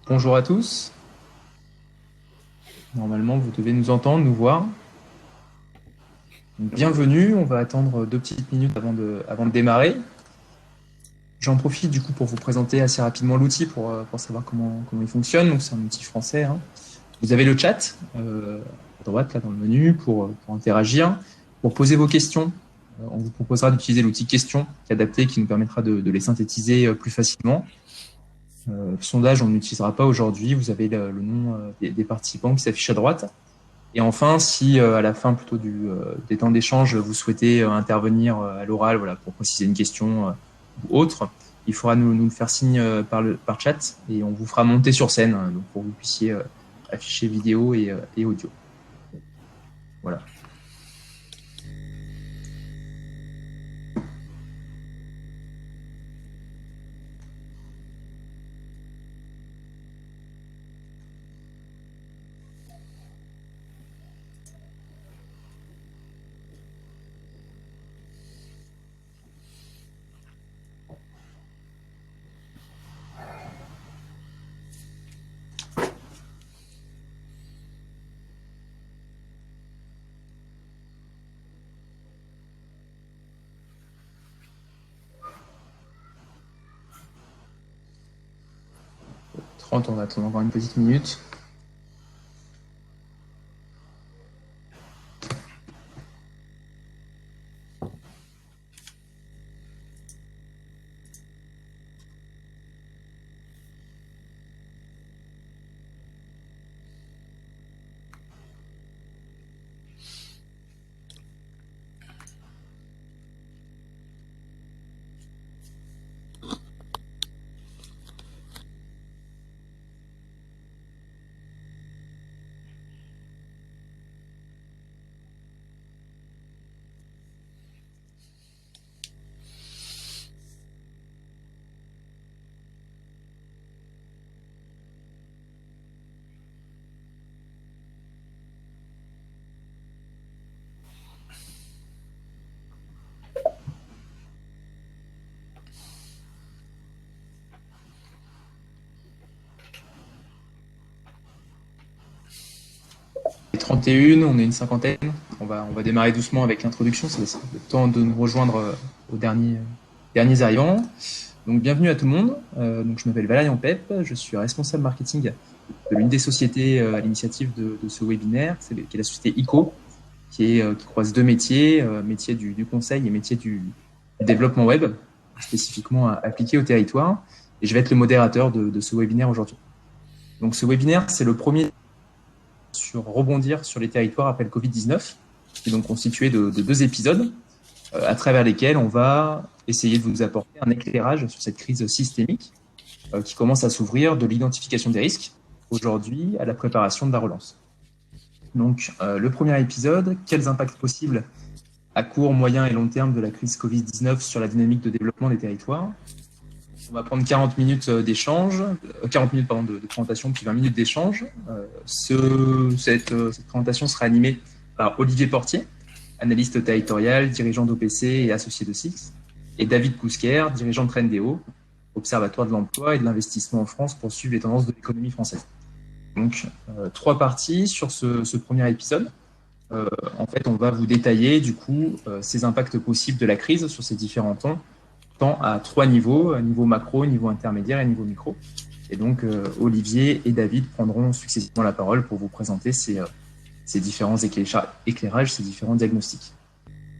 Bonjour à tous. Normalement, vous devez nous entendre, nous voir. Donc, bienvenue. On va attendre 2 petites minutes avant de démarrer. J'en profite du coup pour vous présenter assez rapidement l'outil pour savoir comment il fonctionne. Donc, c'est un outil français, hein. Vous avez le chat à droite là dans le menu pour interagir, pour poser vos questions. On vous proposera d'utiliser l'outil questions qui est adapté, qui nous permettra de les synthétiser plus facilement. Sondage, on n'utilisera pas aujourd'hui. Vous avez le nom des participants qui s'affiche à droite. Et enfin, si à la fin plutôt des temps d'échange, vous souhaitez intervenir à l'oral, voilà, pour préciser une question ou autre, il faudra nous le faire signe par chat et on vous fera monter sur scène, hein, donc pour que vous puissiez afficher vidéo et audio. Voilà. On attend encore une petite minute. Et 31, on est une cinquantaine. On va démarrer doucement avec l'introduction. Ça laissera le temps de nous rejoindre aux derniers arrivants. Donc, bienvenue à tout le monde. Donc, je m'appelle Valérian Pep. Je suis responsable marketing de l'une des sociétés à l'initiative de ce webinaire, qui est la société ICO, qui croise deux métiers, métier du conseil et métier du développement web, spécifiquement appliqué au territoire. Et je vais être le modérateur de ce webinaire aujourd'hui. Donc, ce webinaire, c'est le premier sur rebondir sur les territoires après le Covid-19, qui est donc constitué de 2 épisodes, à travers lesquels on va essayer de vous apporter un éclairage sur cette crise systémique qui commence à s'ouvrir, de l'identification des risques aujourd'hui à la préparation de la relance. Donc, le premier épisode, quels impacts possibles à court, moyen et long terme de la crise Covid-19 sur la dynamique de développement des territoires. On va prendre 40 minutes d'échange, 40 minutes de présentation, puis 20 minutes d'échange. Cette présentation sera animée par Olivier Portier, analyste territorial, dirigeant d'OPC et associé de SIX, et David Kousquer, dirigeant de Trendéo, Observatoire de l'emploi et de l'investissement en France pour suivre les tendances de l'économie française. Donc, 3 parties sur ce premier épisode. En fait, on va vous détailler du coup ces impacts possibles de la crise sur ces différents temps à 3 niveaux, niveau macro, niveau intermédiaire et niveau micro. Et donc, Olivier et David prendront successivement la parole pour vous présenter ces différents éclairages, ces différents diagnostics.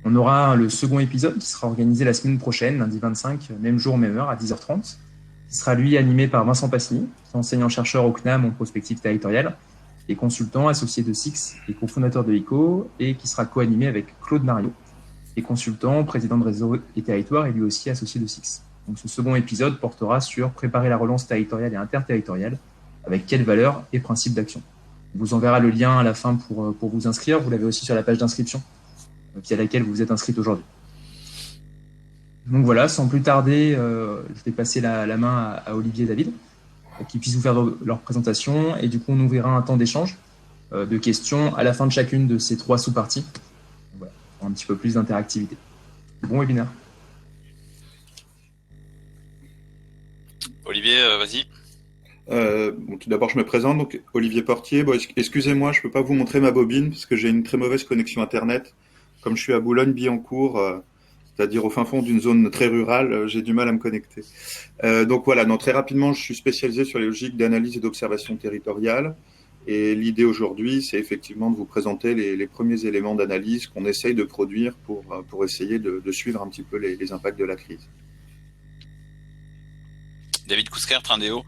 On aura le second épisode qui sera organisé la semaine prochaine, lundi 25, même jour, même heure, à 10h30, qui sera lui animé par Vincent Passini, qui est enseignant-chercheur au CNAM en prospective territoriale, et consultant associé de SIX et cofondateur de ICO, et qui sera co-animé avec Claude Mario, et consultant, président de Réseau et Territoire, et lui aussi associé de SIX. Donc ce second épisode portera sur préparer la relance territoriale et interterritoriale, avec quelles valeurs et principes d'action. On vous enverra le lien à la fin pour vous inscrire. Vous l'avez aussi sur la page d'inscription, via laquelle vous êtes inscrite aujourd'hui. Donc voilà, sans plus tarder, je vais passer la main à Olivier et David, pour qu'ils puissent vous faire leur présentation, et du coup on ouvrira un temps d'échange, de questions à la fin de chacune de ces 3 sous-parties. Voilà, pour un petit peu plus d'interactivité. Bon webinaire. Olivier, vas-y. Bon, tout d'abord, je me présente, donc Olivier Portier. Bon, excusez-moi, je peux pas vous montrer ma bobine parce que j'ai une très mauvaise connexion Internet. Comme je suis à Boulogne-Billancourt, c'est-à-dire au fin fond d'une zone très rurale, j'ai du mal à me connecter. Donc voilà, très rapidement, je suis spécialisé sur les logiques d'analyse et d'observation territoriale. Et l'idée aujourd'hui, c'est effectivement de vous présenter les premiers éléments d'analyse qu'on essaye de produire pour essayer de suivre un petit peu les impacts de la crise. David Kousker, Trindéo.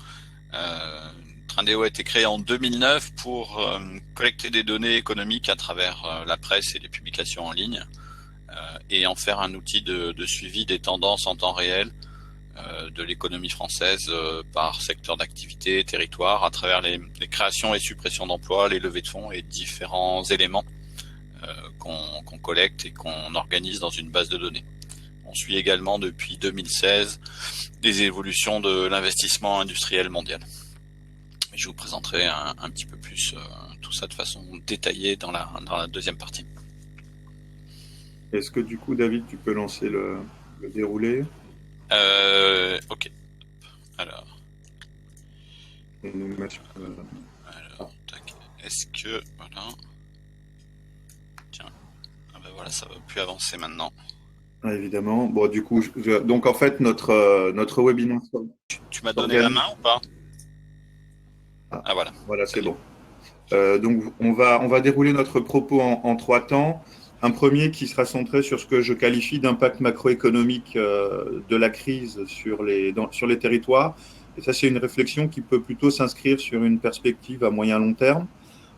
Trindéo a été créé en 2009 pour collecter des données économiques à travers la presse et les publications en ligne et en faire un outil de suivi des tendances en temps réel de l'économie française par secteur d'activité, territoire, à travers les créations et suppressions d'emplois, les levées de fonds et différents éléments qu'on collecte et qu'on organise dans une base de données. On suit également depuis 2016 des évolutions de l'investissement industriel mondial. Et je vous présenterai un petit peu plus tout ça de façon détaillée dans la deuxième partie. Est-ce que du coup, David, tu peux lancer le déroulé? Ok. Alors, Et nous mettre, tac. Est-ce que voilà. Tiens. Ah ben voilà, ça va plus avancer maintenant. évidemment. Bon, du coup, donc en fait, notre webinaire Tu m'as donné la s'organise. main ou pas? Ah, Ah voilà, voilà, ça c'est y est. bon. Donc, on va dérouler notre propos en trois temps. Un premier qui sera centré sur ce que je qualifie d'impact macroéconomique de la crise sur les territoires. Et ça, c'est une réflexion qui peut plutôt s'inscrire sur une perspective à moyen long terme.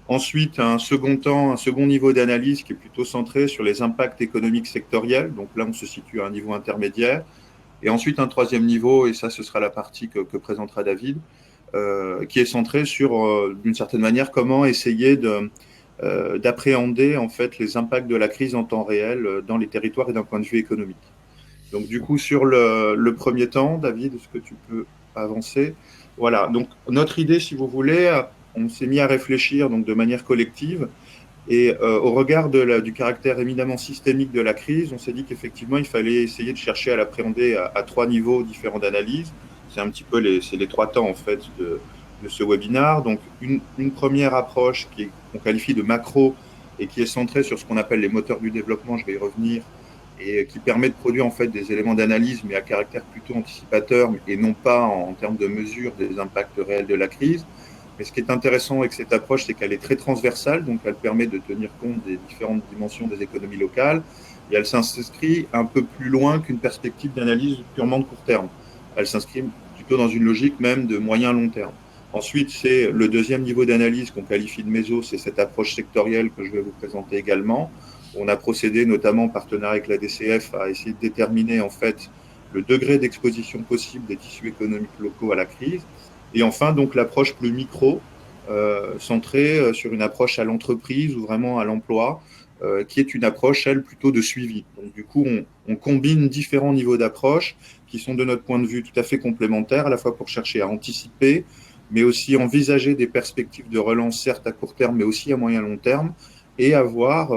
Ensuite, un second temps, un second niveau d'analyse qui est plutôt centré sur les impacts économiques sectoriels. Donc là, on se situe à un niveau intermédiaire. Et ensuite, un troisième niveau, et ça, ce sera la partie que présentera David, qui est centré sur, d'une certaine manière, comment essayer d'appréhender en fait les impacts de la crise en temps réel dans les territoires et d'un point de vue économique. Donc du coup, sur le premier temps, David, est-ce que tu peux avancer? Voilà, donc notre idée, si vous voulez, on s'est mis à réfléchir donc, de manière collective et au regard du caractère éminemment systémique de la crise, on s'est dit qu'effectivement, il fallait essayer de chercher à l'appréhender à trois niveaux différents d'analyse. C'est un petit peu les trois temps en fait de ce webinaire. Donc une première approche qu'on qualifie de macro et qui est centrée sur ce qu'on appelle les moteurs du développement, je vais y revenir, et qui permet de produire en fait des éléments d'analyse, mais à caractère plutôt anticipateur et non pas en termes de mesure des impacts réels de la crise. Mais ce qui est intéressant avec cette approche, c'est qu'elle est très transversale, donc elle permet de tenir compte des différentes dimensions des économies locales, et elle s'inscrit un peu plus loin qu'une perspective d'analyse purement de court terme. Elle s'inscrit plutôt dans une logique même de moyen-long terme. Ensuite, c'est le deuxième niveau d'analyse qu'on qualifie de méso, c'est cette approche sectorielle que je vais vous présenter également. On a procédé, notamment en partenariat avec la DCF, à essayer de déterminer en fait le degré d'exposition possible des tissus économiques locaux à la crise. Et enfin, donc l'approche plus micro, centrée sur une approche à l'entreprise ou vraiment à l'emploi, qui est une approche, elle, plutôt de suivi. Donc du coup, on combine différents niveaux d'approche qui sont de notre point de vue tout à fait complémentaires, à la fois pour chercher à anticiper, mais aussi envisager des perspectives de relance, certes à court terme, mais aussi à moyen long terme, et avoir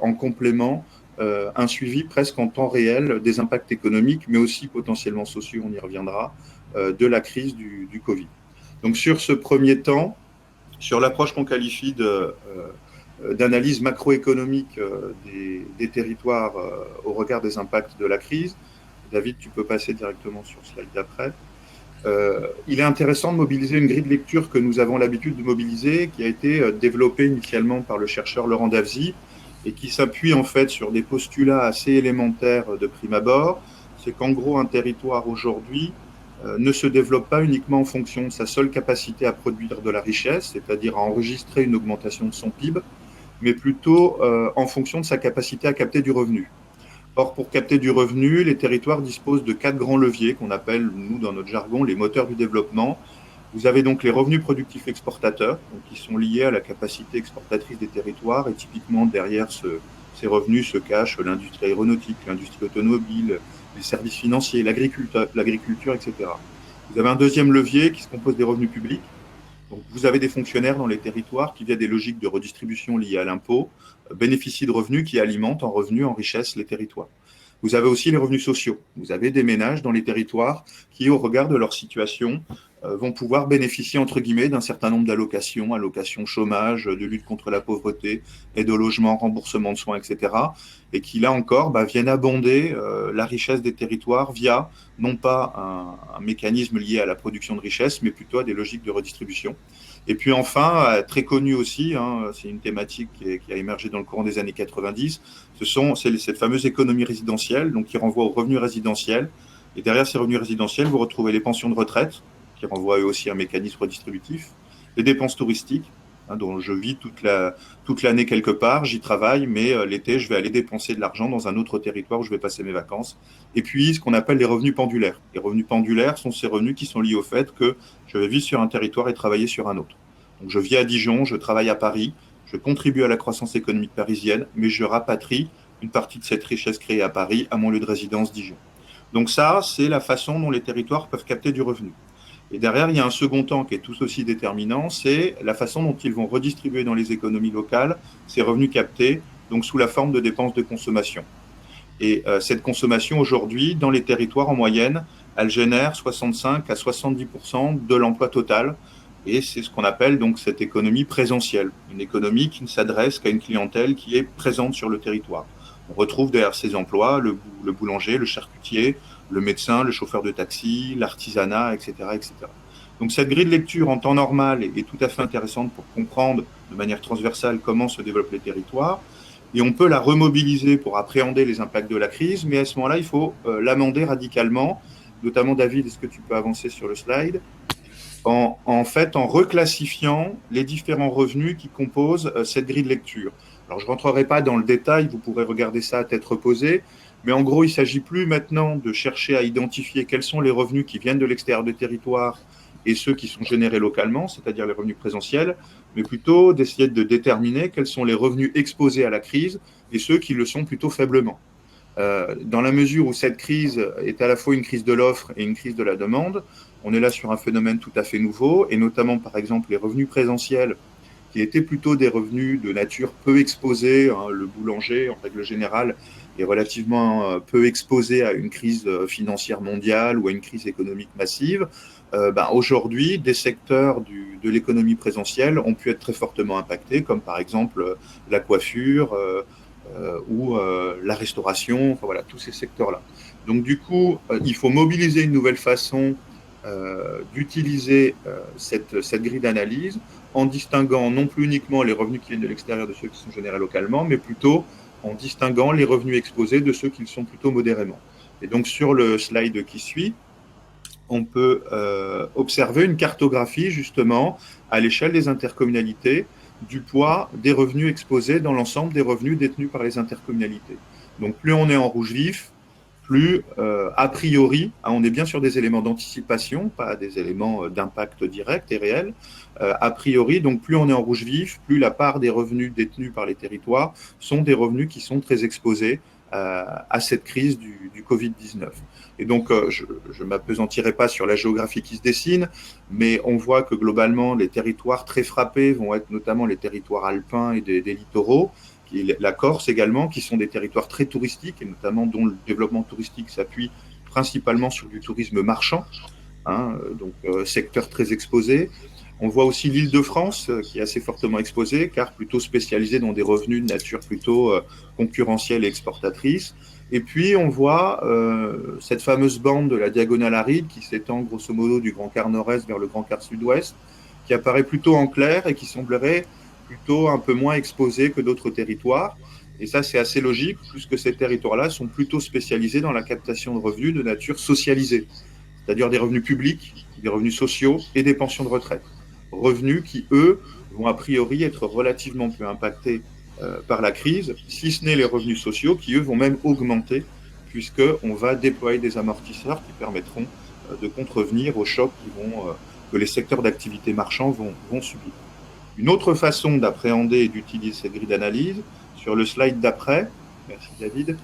en complément un suivi presque en temps réel des impacts économiques, mais aussi potentiellement sociaux, on y reviendra, de la crise du Covid. Donc sur ce premier temps, sur l'approche qu'on qualifie d'analyse macroéconomique des territoires au regard des impacts de la crise, David, tu peux passer directement sur le slide d'après. Il est intéressant de mobiliser une grille de lecture que nous avons l'habitude de mobiliser, qui a été développée initialement par le chercheur Laurent Davzy et qui s'appuie en fait sur des postulats assez élémentaires de prime abord. C'est qu'en gros, un territoire aujourd'hui ne se développe pas uniquement en fonction de sa seule capacité à produire de la richesse, c'est-à-dire à enregistrer une augmentation de son PIB, mais plutôt en fonction de sa capacité à capter du revenu. Or, pour capter du revenu, les territoires disposent de quatre grands leviers qu'on appelle, nous, dans notre jargon, les moteurs du développement. Vous avez donc les revenus productifs exportateurs, donc qui sont liés à la capacité exportatrice des territoires, et typiquement derrière ces revenus se cachent l'industrie aéronautique, l'industrie automobile, les services financiers, l'agriculture, etc. Vous avez un deuxième levier qui se compose des revenus publics. Donc, vous avez des fonctionnaires dans les territoires qui, via des logiques de redistribution liées à l'impôt, bénéficient de revenus qui alimentent en revenus, en richesse les territoires. Vous avez aussi les revenus sociaux. Vous avez des ménages dans les territoires qui, au regard de leur situation, vont pouvoir bénéficier, entre guillemets, d'un certain nombre d'allocations, allocations chômage, de lutte contre la pauvreté, aide au logement, remboursement de soins, etc. Et qui, là encore, viennent abonder la richesse des territoires via, non pas un mécanisme lié à la production de richesse, mais plutôt à des logiques de redistribution. Et puis enfin, très connu aussi, c'est une thématique qui a émergé dans le courant des années 90, c'est cette fameuse économie résidentielle, donc qui renvoie aux revenus résidentiels. Et derrière ces revenus résidentiels, vous retrouvez les pensions de retraite, qui renvoient eux aussi à un mécanisme redistributif, les dépenses touristiques, dont je vis toute l'année quelque part, j'y travaille, mais l'été, je vais aller dépenser de l'argent dans un autre territoire où je vais passer mes vacances. Et puis, ce qu'on appelle les revenus pendulaires. Les revenus pendulaires sont ces revenus qui sont liés au fait que je vais vivre sur un territoire et travailler sur un autre. Donc, je vis à Dijon, je travaille à Paris, je contribue à la croissance économique parisienne, mais je rapatrie une partie de cette richesse créée à Paris à mon lieu de résidence Dijon. Donc ça, c'est la façon dont les territoires peuvent capter du revenu. Et derrière, il y a un second temps qui est tout aussi déterminant, c'est la façon dont ils vont redistribuer dans les économies locales ces revenus captés, donc sous la forme de dépenses de consommation. Et cette consommation, aujourd'hui, dans les territoires, en moyenne, elle génère 65 à 70% de l'emploi total. Et c'est ce qu'on appelle donc cette économie présentielle, une économie qui ne s'adresse qu'à une clientèle qui est présente sur le territoire. On retrouve derrière ces emplois le boulanger, le charcutier, le médecin, le chauffeur de taxi, l'artisanat, etc., etc. Donc cette grille de lecture en temps normal est tout à fait intéressante pour comprendre de manière transversale comment se développent les territoires. Et on peut la remobiliser pour appréhender les impacts de la crise, mais à ce moment-là, il faut l'amender radicalement, notamment David, est-ce que tu peux avancer sur le slide, en reclassifiant les différents revenus qui composent cette grille de lecture. Alors, je ne rentrerai pas dans le détail, vous pourrez regarder ça à tête reposée, mais en gros, il ne s'agit plus maintenant de chercher à identifier quels sont les revenus qui viennent de l'extérieur du territoire et ceux qui sont générés localement, c'est-à-dire les revenus présentiels, mais plutôt d'essayer de déterminer quels sont les revenus exposés à la crise et ceux qui le sont plutôt faiblement. Dans la mesure où cette crise est à la fois une crise de l'offre et une crise de la demande, on est là sur un phénomène tout à fait nouveau, et notamment, par exemple, les revenus présentiels, qui étaient plutôt des revenus de nature peu exposés. Le boulanger, en règle générale, est relativement peu exposé à une crise financière mondiale ou à une crise économique massive. Aujourd'hui, des secteurs de l'économie présentielle ont pu être très fortement impactés, comme par exemple la coiffure ou la restauration, enfin voilà, tous ces secteurs-là. Donc du coup, il faut mobiliser une nouvelle façon d'utiliser cette grille d'analyse en distinguant non plus uniquement les revenus qui viennent de l'extérieur de ceux qui sont générés localement, mais plutôt en distinguant les revenus exposés de ceux qui le sont plutôt modérément. Et donc sur le slide qui suit, on peut observer une cartographie justement à l'échelle des intercommunalités du poids des revenus exposés dans l'ensemble des revenus détenus par les intercommunalités. Donc plus on est en rouge vif, plus a priori, on est bien sur des éléments d'anticipation, pas des éléments d'impact direct et réel, a priori, donc plus on est en rouge vif, plus la part des revenus détenus par les territoires sont des revenus qui sont très exposés à cette crise du Covid-19. Et donc, je ne m'appesantirai pas sur la géographie qui se dessine, mais on voit que globalement, les territoires très frappés vont être notamment les territoires alpins et des littoraux, la Corse également, qui sont des territoires très touristiques, et notamment dont le développement touristique s'appuie principalement sur du tourisme marchand, donc secteur très exposé. On voit aussi l'Île-de-France, qui est assez fortement exposée, car plutôt spécialisée dans des revenus de nature plutôt concurrentielle et exportatrice. Et puis, on voit cette fameuse bande de la diagonale aride qui s'étend grosso modo du Grand Quart Nord-Est vers le Grand Quart Sud-Ouest, qui apparaît plutôt en clair et qui semblerait plutôt un peu moins exposée que d'autres territoires. Et ça, c'est assez logique, puisque ces territoires-là sont plutôt spécialisés dans la captation de revenus de nature socialisée, c'est-à-dire des revenus publics, des revenus sociaux et des pensions de retraite. Revenus qui, eux, vont a priori être relativement peu impactés par la crise, si ce n'est les revenus sociaux qui, eux, vont même augmenter, puisqu'on va déployer des amortisseurs qui permettront de contrevenir aux chocs que les secteurs d'activité marchands vont subir. Une autre façon d'appréhender et d'utiliser cette grille d'analyse, sur le slide d'après, merci David,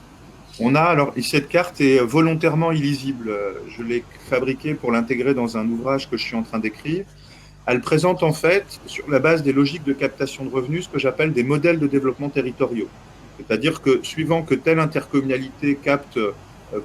alors cette carte est volontairement illisible. Je l'ai fabriquée pour l'intégrer dans un ouvrage que je suis en train d'écrire. Elle présente en fait, sur la base des logiques de captation de revenus, ce que j'appelle des modèles de développement territoriaux. C'est-à-dire que suivant que telle intercommunalité capte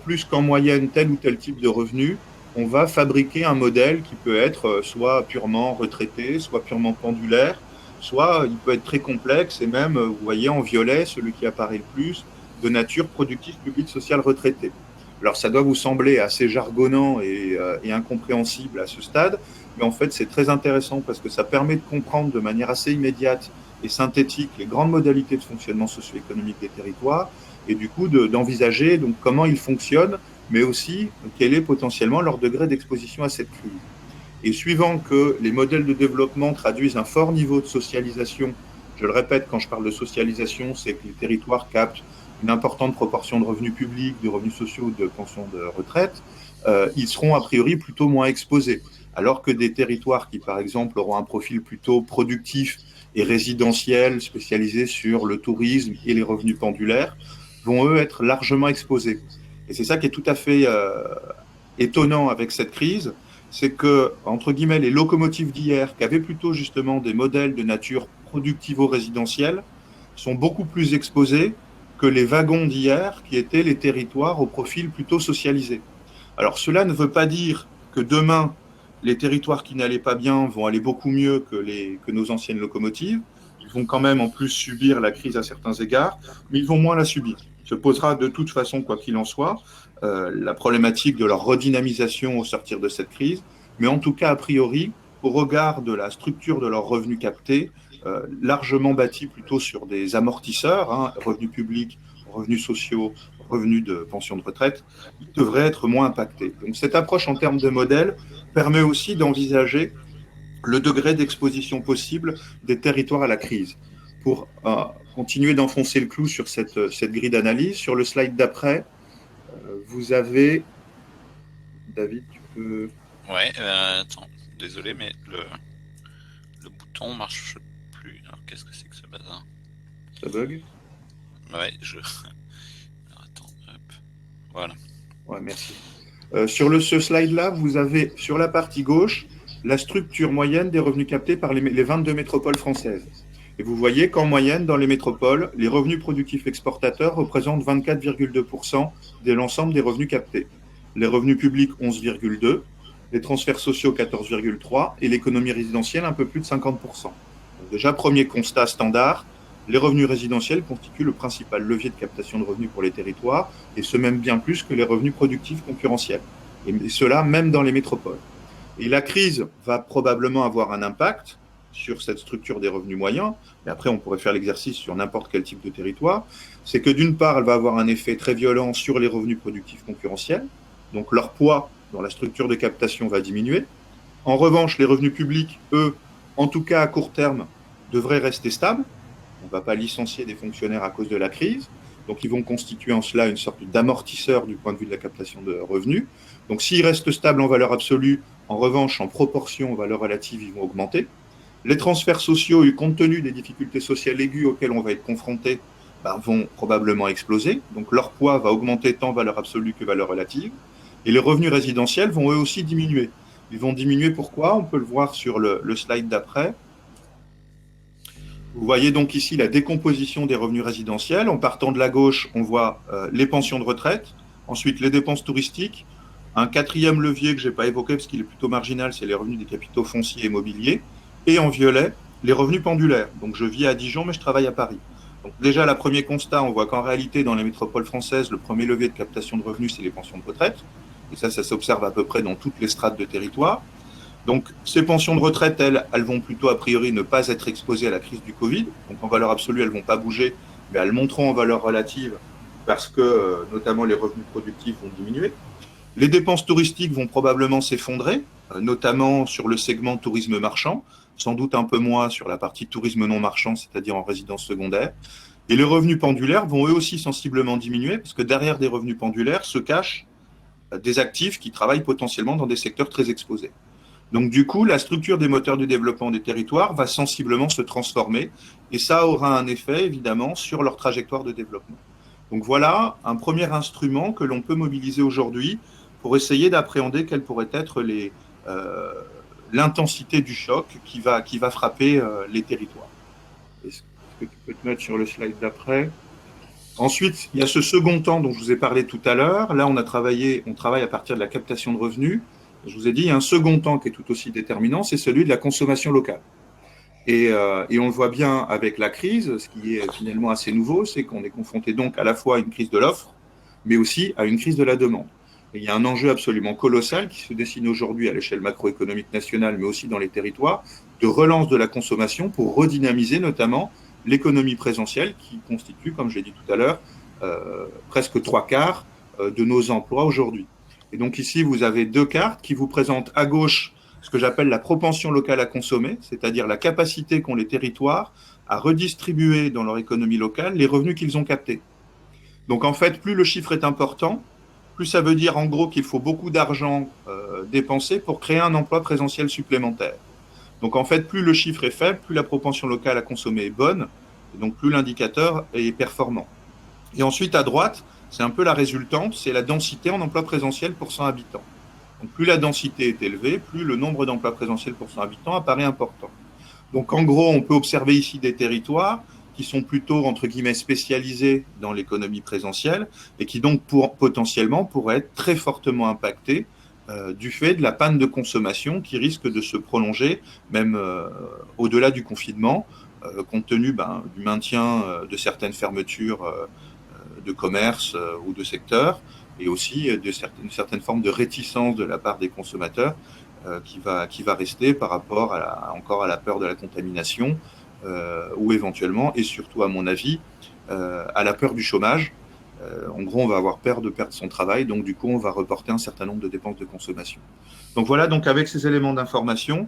plus qu'en moyenne tel ou tel type de revenus, on va fabriquer un modèle qui peut être soit purement retraité, soit purement pendulaire, soit il peut être très complexe et même, vous voyez en violet, celui qui apparaît le plus, de nature productive, publique, sociale, retraitée. Alors ça doit vous sembler assez jargonnant et incompréhensible à ce stade, mais en fait c'est très intéressant parce que ça permet de comprendre de manière assez immédiate et synthétique les grandes modalités de fonctionnement socio-économique des territoires et du coup d'envisager donc comment ils fonctionnent, mais aussi quel est potentiellement leur degré d'exposition à cette crise. Et suivant que les modèles de développement traduisent un fort niveau de socialisation, je le répète, quand je parle de socialisation, c'est que les territoires captent une importante proportion de revenus publics, de revenus sociaux, de pensions de retraite, ils seront a priori plutôt moins exposés. Alors que des territoires qui, par exemple, auront un profil plutôt productif et résidentiel, spécialisé sur le tourisme et les revenus pendulaires, vont eux être largement exposés. Et c'est ça qui est tout à fait étonnant avec cette crise, c'est que, entre guillemets, les locomotives d'hier, qui avaient plutôt justement des modèles de nature productivo-résidentielle, sont beaucoup plus exposés que les wagons d'hier, qui étaient les territoires au profil plutôt socialisé. Alors cela ne veut pas dire que demain, les territoires qui n'allaient pas bien vont aller beaucoup mieux que nos anciennes locomotives. Ils vont quand même en plus subir la crise à certains égards, mais ils vont moins la subir. Il se posera de toute façon, quoi qu'il en soit, la problématique de leur redynamisation au sortir de cette crise, mais en tout cas, a priori, au regard de la structure de leurs revenus captés, largement bâtis plutôt sur des amortisseurs, hein, revenus publics, revenus sociaux, revenus de pension de retraite, ils devraient être moins impactés. Donc cette approche en termes de modèle permet aussi d'envisager le degré d'exposition possible des territoires à la crise. Pour continuer d'enfoncer le clou sur cette grille d'analyse, sur le slide d'après, vous avez... David, tu peux... Ouais, attends, désolé, mais le bouton marche plus. Alors, qu'est-ce que c'est que ce bazar? Ça bug? Ouais, alors, attends, hop. Voilà. Ouais, merci. Sur ce slide-là, vous avez sur la partie gauche la structure moyenne des revenus captés par les 22 métropoles françaises. Et vous voyez qu'en moyenne, dans les métropoles, les revenus productifs exportateurs représentent 24,2% de l'ensemble des revenus captés. Les revenus publics, 11,2%, les transferts sociaux, 14,3%, et l'économie résidentielle, un peu plus de 50%. Donc déjà, premier constat standard, les revenus résidentiels constituent le principal levier de captation de revenus pour les territoires, et ce même bien plus que les revenus productifs concurrentiels. Et cela même dans les métropoles. Et la crise va probablement avoir un impact sur cette structure des revenus moyens, mais après on pourrait faire l'exercice sur n'importe quel type de territoire, c'est que d'une part, elle va avoir un effet très violent sur les revenus productifs concurrentiels, donc leur poids dans la structure de captation va diminuer. En revanche, les revenus publics, eux, en tout cas à court terme, devraient rester stables. On ne va pas licencier des fonctionnaires à cause de la crise, donc ils vont constituer en cela une sorte d'amortisseur du point de vue de la captation de revenus. Donc s'ils restent stables en valeur absolue, en revanche, en proportion, en valeur relative, ils vont augmenter. Les transferts sociaux, compte tenu des difficultés sociales aiguës auxquelles on va être confronté, vont probablement exploser. Donc leur poids va augmenter tant valeur absolue que valeur relative. Et les revenus résidentiels vont eux aussi diminuer. Ils vont diminuer pourquoi? On peut le voir sur le slide d'après. Vous voyez donc ici la décomposition des revenus résidentiels. En partant de la gauche, on voit les pensions de retraite, ensuite les dépenses touristiques. Un quatrième levier que je n'ai pas évoqué parce qu'il est plutôt marginal, c'est les revenus des capitaux fonciers et immobiliers. Et en violet, les revenus pendulaires. Donc je vis à Dijon, mais je travaille à Paris. Donc déjà, le premier constat, on voit qu'en réalité, dans les métropoles françaises, le premier levier de captation de revenus, c'est les pensions de retraite. Et ça s'observe à peu près dans toutes les strates de territoire. Donc ces pensions de retraite, elles vont plutôt a priori ne pas être exposées à la crise du Covid. Donc en valeur absolue, elles ne vont pas bouger, mais elles monteront en valeur relative parce que notamment les revenus productifs vont diminuer. Les dépenses touristiques vont probablement s'effondrer, notamment sur le segment tourisme marchand, sans doute un peu moins sur la partie tourisme non marchand, c'est-à-dire en résidence secondaire. Et les revenus pendulaires vont eux aussi sensiblement diminuer, parce que derrière des revenus pendulaires se cachent des actifs qui travaillent potentiellement dans des secteurs très exposés. Donc du coup, la structure des moteurs de développement des territoires va sensiblement se transformer, et ça aura un effet évidemment sur leur trajectoire de développement. Donc voilà un premier instrument que l'on peut mobiliser aujourd'hui pour essayer d'appréhender quelle pourrait être l'intensité du choc qui va frapper les territoires. Est-ce que tu peux te mettre sur le slide d'après? Ensuite, il y a ce second temps dont je vous ai parlé tout à l'heure. Là, on travaille à partir de la captation de revenus. je vous ai dit, il y a un second temps qui est tout aussi déterminant, c'est celui de la consommation locale. Et on le voit bien avec la crise, ce qui est finalement assez nouveau, c'est qu'on est confronté donc à la fois à une crise de l'offre, mais aussi à une crise de la demande. Et il y a un enjeu absolument colossal qui se dessine aujourd'hui à l'échelle macroéconomique nationale, mais aussi dans les territoires, de relance de la consommation pour redynamiser notamment l'économie présentielle qui constitue, comme je l'ai dit tout à l'heure, presque 3/4 de nos emplois aujourd'hui. Et donc ici, vous avez deux cartes qui vous présentent à gauche ce que j'appelle la propension locale à consommer, c'est-à-dire la capacité qu'ont les territoires à redistribuer dans leur économie locale les revenus qu'ils ont captés. Donc en fait, plus le chiffre est important, plus ça veut dire en gros qu'il faut beaucoup d'argent dépensé pour créer un emploi présentiel supplémentaire. Donc en fait, plus le chiffre est faible, plus la propension locale à consommer est bonne, et donc plus l'indicateur est performant. Et ensuite, à droite, c'est un peu la résultante, c'est la densité en emploi présentiel pour 100 habitants. Donc plus la densité est élevée, plus le nombre d'emplois présentiels pour 100 habitants apparaît important. Donc en gros, on peut observer ici des territoires qui sont plutôt, entre guillemets, spécialisés dans l'économie présentielle et qui donc potentiellement pourraient être très fortement impactés du fait de la panne de consommation qui risque de se prolonger même au-delà du confinement, compte tenu du maintien de certaines fermetures de commerce ou de secteurs, et aussi une certaine forme de réticence de la part des consommateurs qui va rester par rapport encore à la peur de la contamination, ou éventuellement, et surtout à mon avis, à la peur du chômage. En gros, on va avoir peur de perdre son travail, donc du coup, on va reporter un certain nombre de dépenses de consommation. Donc voilà, donc avec ces éléments d'information,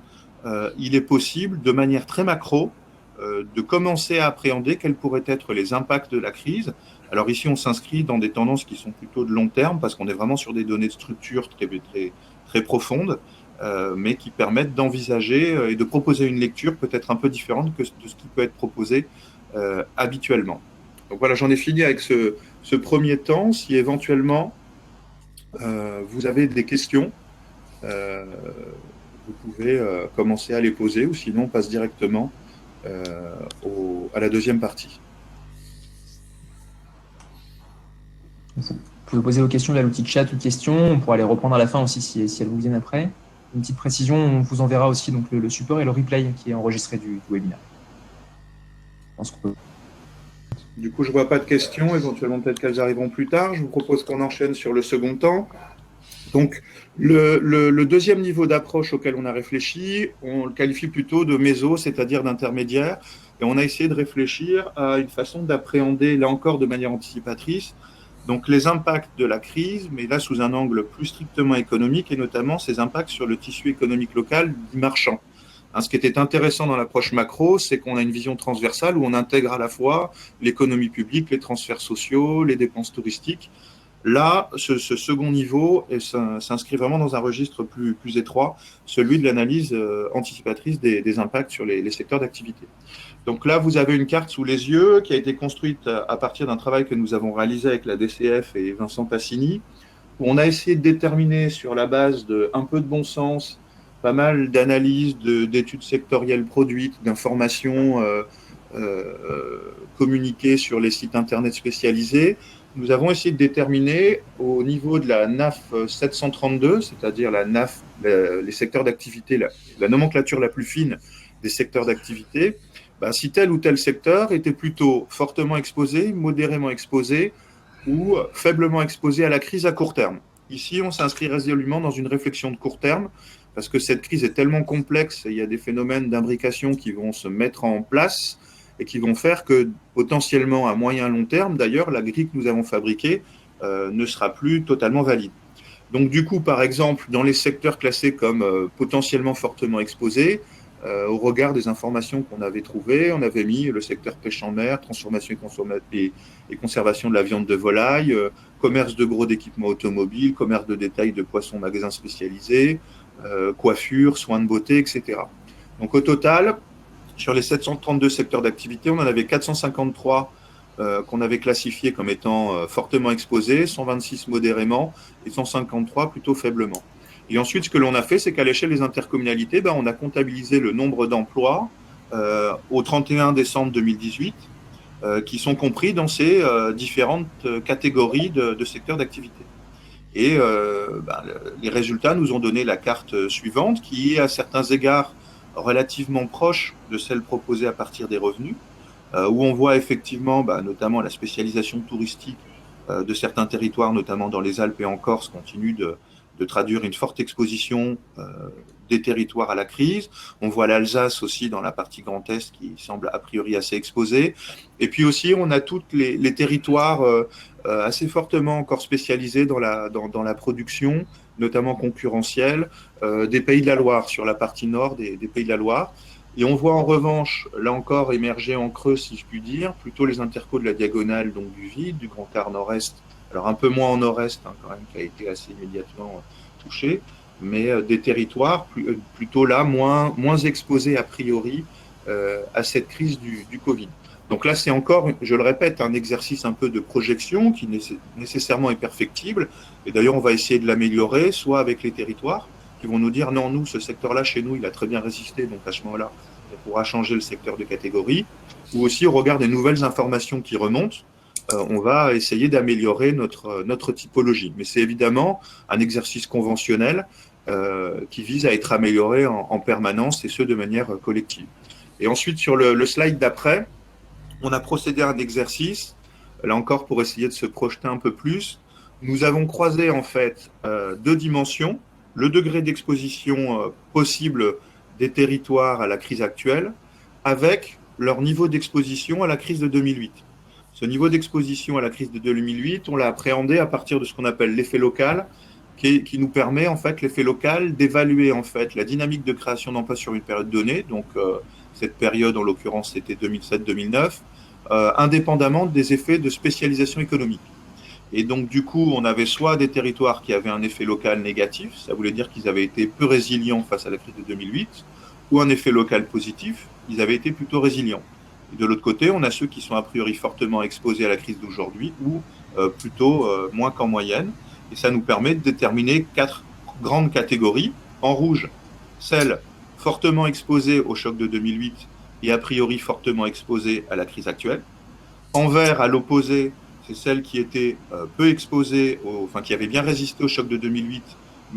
il est possible, de manière très macro, de commencer à appréhender quels pourraient être les impacts de la crise. Alors ici, on s'inscrit dans des tendances qui sont plutôt de long terme, parce qu'on est vraiment sur des données de structure très profondes, mais qui permettent d'envisager et de proposer une lecture peut-être un peu différente que de ce qui peut être proposé habituellement. Donc voilà, j'en ai fini avec ce premier temps. Si éventuellement vous avez des questions, vous pouvez commencer à les poser, ou sinon on passe directement à la deuxième partie. Vous pouvez poser vos questions via l'outil chat ou questions. On pourra les reprendre à la fin aussi si elles vous viennent après. Une petite précision, on vous enverra aussi donc, le support et le replay qui est enregistré du webinaire. Je pense qu'on peut... Du coup, je ne vois pas de questions. Éventuellement, peut-être qu'elles arriveront plus tard. Je vous propose qu'on enchaîne sur le second temps. Donc, le deuxième niveau d'approche auquel on a réfléchi, on le qualifie plutôt de méso, c'est-à-dire d'intermédiaire. Et on a essayé de réfléchir à une façon d'appréhender, là encore de manière anticipatrice, donc les impacts de la crise, mais là sous un angle plus strictement économique, et notamment ses impacts sur le tissu économique local dit marchand. Ce qui était intéressant dans l'approche macro, c'est qu'on a une vision transversale où on intègre à la fois l'économie publique, les transferts sociaux, les dépenses touristiques. Là, ce second niveau s'inscrit vraiment dans un registre plus étroit, celui de l'analyse anticipatrice des impacts sur les secteurs d'activité. Donc là, vous avez une carte sous les yeux qui a été construite à partir d'un travail que nous avons réalisé avec la DCF et Vincent Passini, où on a essayé de déterminer sur la base d'un peu de bon sens, pas mal d'analyses, d'études sectorielles produites, d'informations communiquées sur les sites internet spécialisés. Nous avons essayé de déterminer au niveau de la NAF 732, c'est-à-dire la NAF, les secteurs d'activité, la nomenclature la plus fine des secteurs d'activité, si tel ou tel secteur était plutôt fortement exposé, modérément exposé ou faiblement exposé à la crise à court terme. Ici, on s'inscrit résolument dans une réflexion de court terme parce que cette crise est tellement complexe et il y a des phénomènes d'imbrication qui vont se mettre en place et qui vont faire que potentiellement à moyen long terme, d'ailleurs, la grille que nous avons fabriquée ne sera plus totalement valide. Donc du coup, par exemple, dans les secteurs classés comme potentiellement fortement exposés, au regard des informations qu'on avait trouvées, on avait mis le secteur pêche en mer, transformation et conservation de la viande de volaille, commerce de gros d'équipements automobiles, commerce de détail de poissons, magasins spécialisés, coiffure, soins de beauté, etc. Donc au total, sur les 732 secteurs d'activité, on en avait 453 qu'on avait classifiés comme étant fortement exposés, 126 modérément et 153 plutôt faiblement. Et ensuite, ce que l'on a fait, c'est qu'à l'échelle des intercommunalités, on a comptabilisé le nombre d'emplois au 31 décembre 2018 qui sont compris dans ces différentes catégories de secteurs d'activité. Et les résultats nous ont donné la carte suivante, qui est à certains égards relativement proche de celle proposée à partir des revenus, où on voit effectivement notamment la spécialisation touristique de certains territoires, notamment dans les Alpes et en Corse, continue de traduire une forte exposition des territoires à la crise. On voit l'Alsace aussi dans la partie Grand Est qui semble a priori assez exposée. Et puis aussi, on a tous les territoires assez fortement encore spécialisés dans la production, notamment concurrentielle, des Pays de la Loire, sur la partie nord des Pays de la Loire. Et on voit en revanche, là encore, émerger en creux, si je puis dire, plutôt les intercos de la diagonale, donc du vide, du Grand Quart Nord-Est, alors un peu moins en Nord-Est, quand même, qui a été assez immédiatement touché, mais des territoires plutôt là, moins exposés a priori à cette crise du Covid. Donc là, c'est encore, je le répète, un exercice un peu de projection qui nécessairement est perfectible. Et d'ailleurs, on va essayer de l'améliorer, soit avec les territoires, qui vont nous dire non, nous, ce secteur-là, chez nous, il a très bien résisté, donc à ce moment-là, on pourra changer le secteur de catégorie. Ou aussi, au regard des nouvelles informations qui remontent, on va essayer d'améliorer notre typologie. Mais c'est évidemment un exercice conventionnel qui vise à être amélioré en permanence, et ce, de manière collective. Et ensuite, sur le slide d'après, on a procédé à un exercice, là encore pour essayer de se projeter un peu plus. Nous avons croisé en fait deux dimensions, le degré d'exposition possible des territoires à la crise actuelle, avec leur niveau d'exposition à la crise de 2008. Ce niveau d'exposition à la crise de 2008, on l'a appréhendé à partir de ce qu'on appelle l'effet local, qui nous permet en fait, l'effet local, d'évaluer en fait la dynamique de création d'emplois sur une période donnée. Donc cette période, en l'occurrence, c'était 2007-2009, indépendamment des effets de spécialisation économique. Et donc, du coup, on avait soit des territoires qui avaient un effet local négatif, ça voulait dire qu'ils avaient été peu résilients face à la crise de 2008, ou un effet local positif, ils avaient été plutôt résilients. Et de l'autre côté, on a ceux qui sont a priori fortement exposés à la crise d'aujourd'hui, ou plutôt moins qu'en moyenne. Et ça nous permet de déterminer 4 grandes catégories. En rouge, celles fortement exposées au choc de 2008 et a priori fortement exposées à la crise actuelle. En vert, à l'opposé, c'est celles qui étaient peu exposées, qui avaient bien résisté au choc de 2008,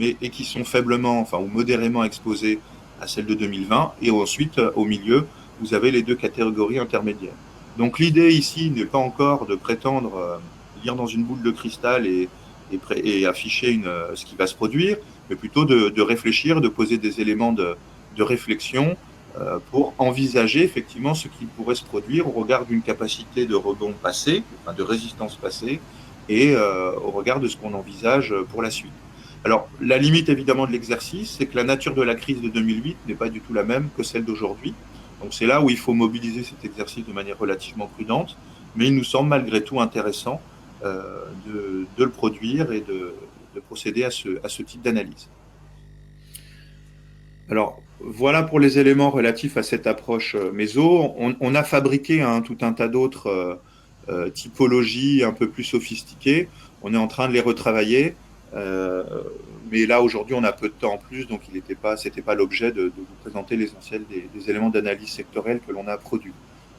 et qui sont faiblement, ou modérément exposées à celles de 2020. Et ensuite, au milieu, vous avez les deux catégories intermédiaires. Donc l'idée ici n'est pas encore de prétendre lire dans une boule de cristal et afficher ce qui va se produire, mais plutôt de réfléchir, de poser des éléments de réflexion pour envisager effectivement ce qui pourrait se produire au regard d'une capacité de rebond passé, de résistance passée, et au regard de ce qu'on envisage pour la suite. Alors, la limite évidemment de l'exercice, c'est que la nature de la crise de 2008 n'est pas du tout la même que celle d'aujourd'hui. Donc c'est là où il faut mobiliser cet exercice de manière relativement prudente, mais il nous semble malgré tout intéressant de le produire et de procéder à ce type d'analyse. Alors, voilà pour les éléments relatifs à cette approche méso. On a fabriqué tout un tas d'autres typologies un peu plus sophistiquées. On est en train de les retravailler. Mais là, aujourd'hui, on a peu de temps en plus, donc c'était pas l'objet de vous présenter l'essentiel des éléments d'analyse sectorielle que l'on a produits.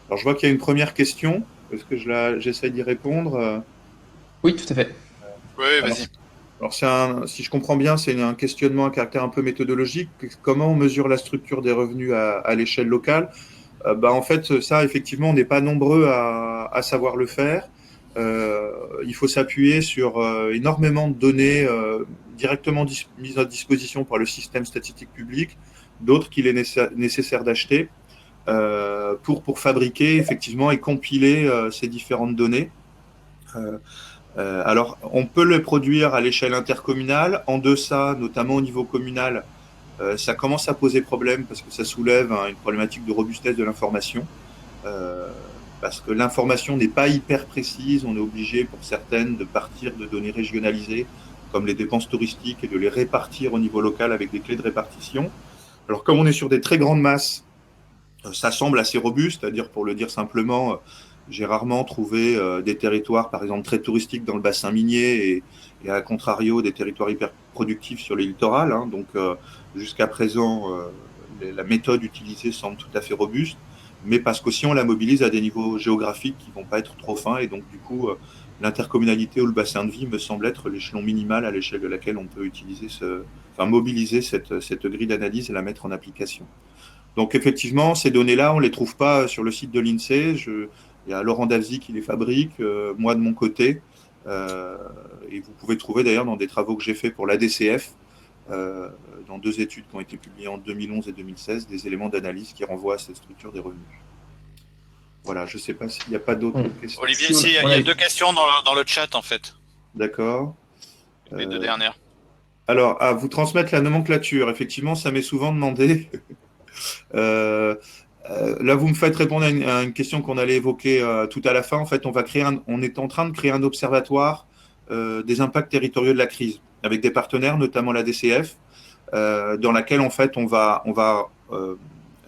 Alors, je vois qu'il y a une première question. Est-ce que j'essaie d'y répondre? Oui, tout à fait. Oui, vas-y. Alors, si je comprends bien, c'est un questionnement à caractère un peu méthodologique. Comment on mesure la structure des revenus à l'échelle locale? En fait, ça, effectivement, on n'est pas nombreux à savoir le faire. Il faut s'appuyer sur énormément de données directement mises à disposition par le système statistique public, d'autres qu'il est nécessaire d'acheter pour fabriquer effectivement et compiler ces différentes données. Alors, on peut le produire à l'échelle intercommunale. En deçà, notamment au niveau communal, ça commence à poser problème parce que ça soulève une problématique de robustesse de l'information. Parce que l'information n'est pas hyper précise, on est obligé pour certaines de partir de données régionalisées, comme les dépenses touristiques, et de les répartir au niveau local avec des clés de répartition. Alors comme on est sur des très grandes masses, ça semble assez robuste, c'est-à-dire pour le dire simplement, j'ai rarement trouvé des territoires, par exemple, très touristiques dans le bassin minier et à contrario, des territoires hyper productifs sur les littorales. Donc jusqu'à présent, la méthode utilisée semble tout à fait robuste, mais parce qu'aussi on la mobilise à des niveaux géographiques qui ne vont pas être trop fins, et donc du coup l'intercommunalité ou le bassin de vie me semble être l'échelon minimal à l'échelle de laquelle on peut mobiliser cette grille d'analyse et la mettre en application. Donc effectivement, ces données-là, on ne les trouve pas sur le site de l'INSEE. Il y a Laurent Dalzy qui les fabrique, moi de mon côté. Et vous pouvez trouver d'ailleurs dans des travaux que j'ai faits pour l'ADCF, dans 2 études qui ont été publiées en 2011 et 2016, des éléments d'analyse qui renvoient à cette structure des revenus. Voilà, je ne sais pas s'il n'y a pas d'autres questions. Olivier, il y a 2 questions dans le chat en fait. D'accord. Les 2 dernières. Alors, à vous transmettre la nomenclature. Effectivement, ça m'est souvent demandé. Là, vous me faites répondre à une question qu'on allait évoquer tout à la fin. En fait, on est en train de créer un observatoire des impacts territoriaux de la crise avec des partenaires, notamment la DCF, dans laquelle en fait on va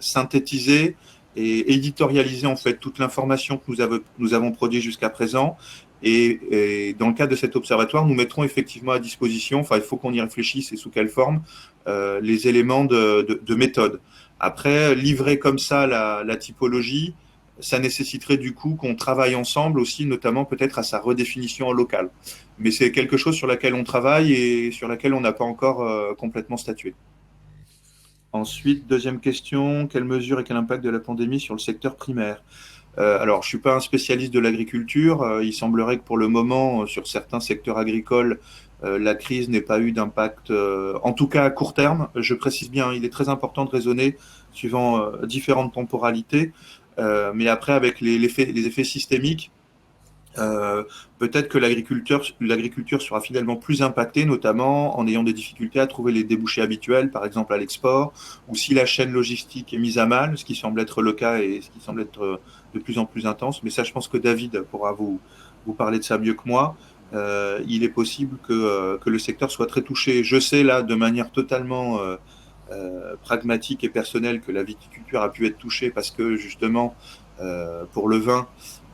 synthétiser et éditorialiser en fait toute l'information que nous avons produite jusqu'à présent. Et dans le cadre de cet observatoire, nous mettrons effectivement à disposition, il faut qu'on y réfléchisse et sous quelle forme, les éléments de méthode. Après, livrer comme ça la typologie, ça nécessiterait du coup qu'on travaille ensemble aussi, notamment peut-être à sa redéfinition en local. Mais c'est quelque chose sur laquelle on travaille et sur laquelle on n'a pas encore complètement statué. Ensuite, deuxième question, quelle mesure et quel impact de la pandémie sur le secteur primaire ? Alors, je ne suis pas un spécialiste de l'agriculture. Il semblerait que pour le moment, sur certains secteurs agricoles, la crise n'ait pas eu d'impact, en tout cas à court terme. Je précise bien, il est très important de raisonner suivant différentes temporalités. Mais après, avec les effets systémiques, peut-être que l'agriculture sera finalement plus impactée, notamment en ayant des difficultés à trouver les débouchés habituels, par exemple à l'export, ou si la chaîne logistique est mise à mal, ce qui semble être le cas et ce qui semble être de plus en plus intense. Mais ça, je pense que David pourra vous parler de ça mieux que moi. Il est possible que le secteur soit très touché. Je sais là, de manière totalement pragmatique et personnelle, que la viticulture a pu être touchée parce que justement, pour le vin,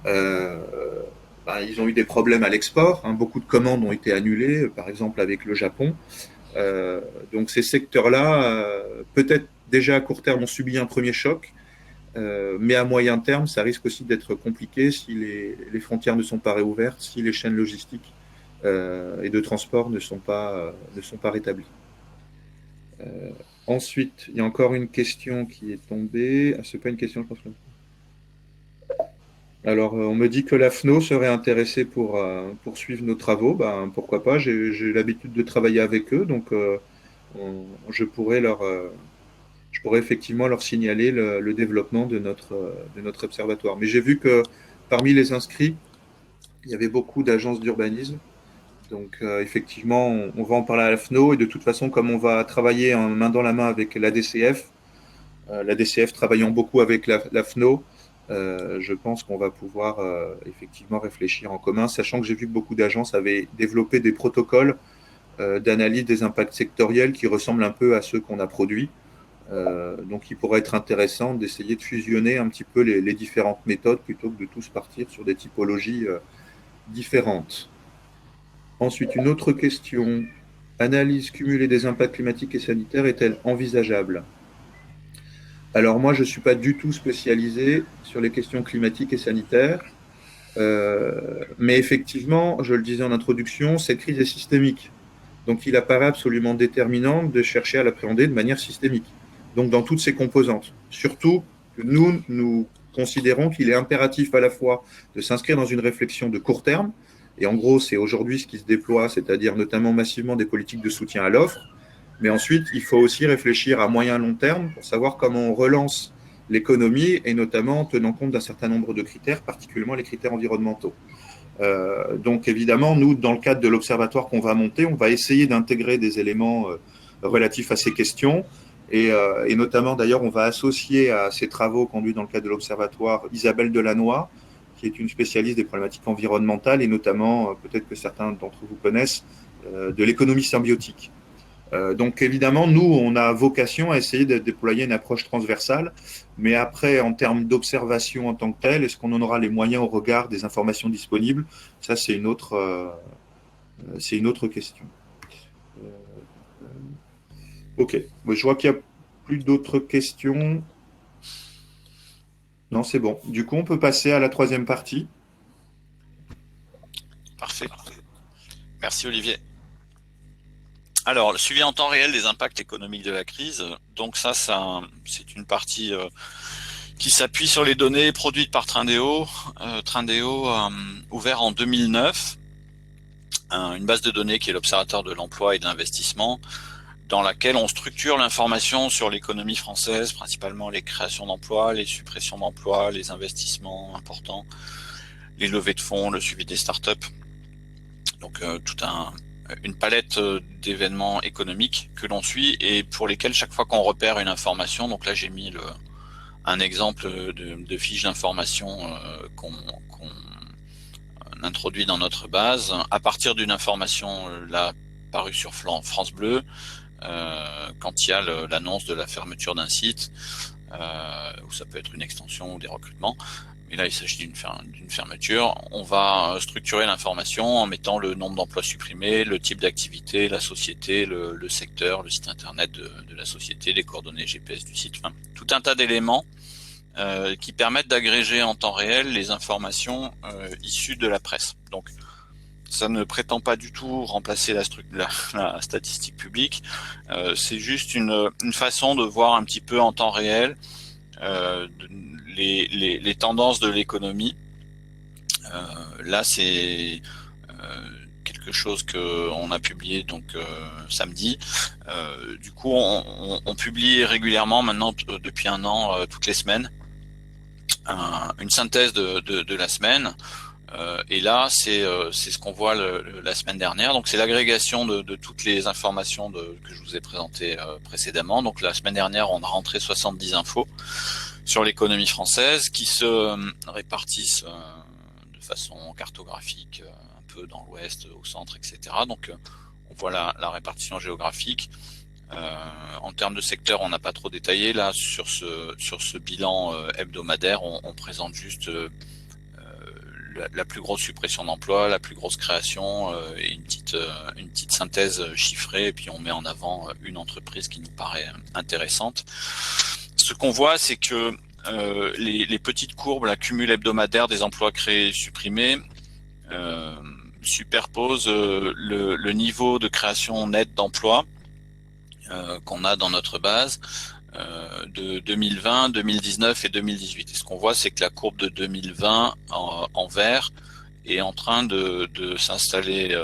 ils ont eu des problèmes à l'export. Beaucoup de commandes ont été annulées, par exemple avec le Japon. Donc ces secteurs-là, peut-être déjà à court terme, ont subi un premier choc, mais à moyen terme, ça risque aussi d'être compliqué si les frontières ne sont pas réouvertes, si les chaînes logistiques et de transport ne sont pas rétablies. Ensuite, il y a encore une question qui est tombée. Ce n'est pas une question, je pense. Alors, on me dit que la FNO serait intéressée pour suivre nos travaux. Pourquoi pas, j'ai l'habitude de travailler avec eux, donc je pourrais effectivement leur signaler le développement de notre observatoire. Mais j'ai vu que parmi les inscrits, il y avait beaucoup d'agences d'urbanisme. Donc, effectivement, on va en parler à la FNO. Et de toute façon, comme on va travailler en main dans la main avec l'ADCF, l'ADCF travaillant beaucoup avec la FNO, je pense qu'on va pouvoir effectivement réfléchir en commun, sachant que j'ai vu que beaucoup d'agences avaient développé des protocoles d'analyse des impacts sectoriels qui ressemblent un peu à ceux qu'on a produits. Donc, il pourrait être intéressant d'essayer de fusionner un petit peu les différentes méthodes plutôt que de tous partir sur des typologies différentes. Ensuite, une autre question. Analyse cumulée des impacts climatiques et sanitaires est-elle envisageable ? Alors moi, je ne suis pas du tout spécialisé sur les questions climatiques et sanitaires, mais effectivement, je le disais en introduction, cette crise est systémique. Donc il apparaît absolument déterminant de chercher à l'appréhender de manière systémique, donc dans toutes ses composantes. Surtout que nous considérons qu'il est impératif à la fois de s'inscrire dans une réflexion de court terme, et en gros, c'est aujourd'hui ce qui se déploie, c'est-à-dire notamment massivement des politiques de soutien à l'offre. Mais ensuite, il faut aussi réfléchir à moyen long terme pour savoir comment on relance l'économie et notamment en tenant compte d'un certain nombre de critères, particulièrement les critères environnementaux. Donc évidemment, nous, dans le cadre de l'observatoire qu'on va monter, on va essayer d'intégrer des éléments relatifs à ces questions et notamment d'ailleurs, on va associer à ces travaux conduits dans le cadre de l'observatoire Isabelle Delannoy, qui est une spécialiste des problématiques environnementales et notamment, peut-être que certains d'entre vous connaissent, de l'économie symbiotique. Donc évidemment, nous, on a vocation à essayer de déployer une approche transversale, mais après, en termes d'observation en tant que telle, est-ce qu'on en aura les moyens au regard des informations disponibles ? Ça, c'est une autre question. Ok, je vois qu'il n'y a plus d'autres questions. Non, c'est bon. Du coup, on peut passer à la troisième partie. Merci Olivier. Alors, le suivi en temps réel des impacts économiques de la crise. Donc ça c'est une partie qui s'appuie sur les données produites par Trindéo. Trindéo ouvert en 2009, une base de données qui est l'Observatoire de l'emploi et de l'investissement, dans laquelle on structure l'information sur l'économie française, principalement les créations d'emplois, les suppressions d'emplois, les investissements importants, les levées de fonds, le suivi des startups. Donc une palette d'événements économiques que l'on suit et pour lesquels chaque fois qu'on repère une information, donc là j'ai mis un exemple de fiche d'information qu'on introduit dans notre base, à partir d'une information là parue sur France Bleu, quand il y a l'annonce de la fermeture d'un site, ou ça peut être une extension ou des recrutements, mais là il s'agit d'une fermeture, on va structurer l'information en mettant le nombre d'emplois supprimés, le type d'activité, la société, le secteur, le site internet de la société, les coordonnées GPS du site, enfin, tout un tas d'éléments qui permettent d'agréger en temps réel les informations issues de la presse. Donc ça ne prétend pas du tout remplacer la statistique publique, c'est juste une façon de voir un petit peu en temps réel les tendances de l'économie. Là c'est quelque chose que on a publié donc samedi. Du coup on publie régulièrement maintenant depuis un an, toutes les semaines, une synthèse de la semaine. Et là, c'est ce qu'on voit la semaine dernière. Donc, c'est l'agrégation de toutes les informations que je vous ai présentées précédemment. Donc, la semaine dernière, on a rentré 70 infos sur l'économie française qui se répartissent de façon cartographique, un peu dans l'ouest, au centre, etc. Donc, on voit la répartition géographique. En termes de secteur, on n'a pas trop détaillé. Là, sur ce bilan hebdomadaire, on présente juste la plus grosse suppression d'emplois, la plus grosse création et une petite synthèse chiffrée, et puis on met en avant une entreprise qui nous paraît intéressante. Ce qu'on voit, c'est que les petites courbes, la cumul hebdomadaire des emplois créés et supprimés, superposent le niveau de création nette d'emplois qu'on a dans notre base de 2020, 2019 et 2018. Et ce qu'on voit, c'est que la courbe de 2020 en vert est en train de s'installer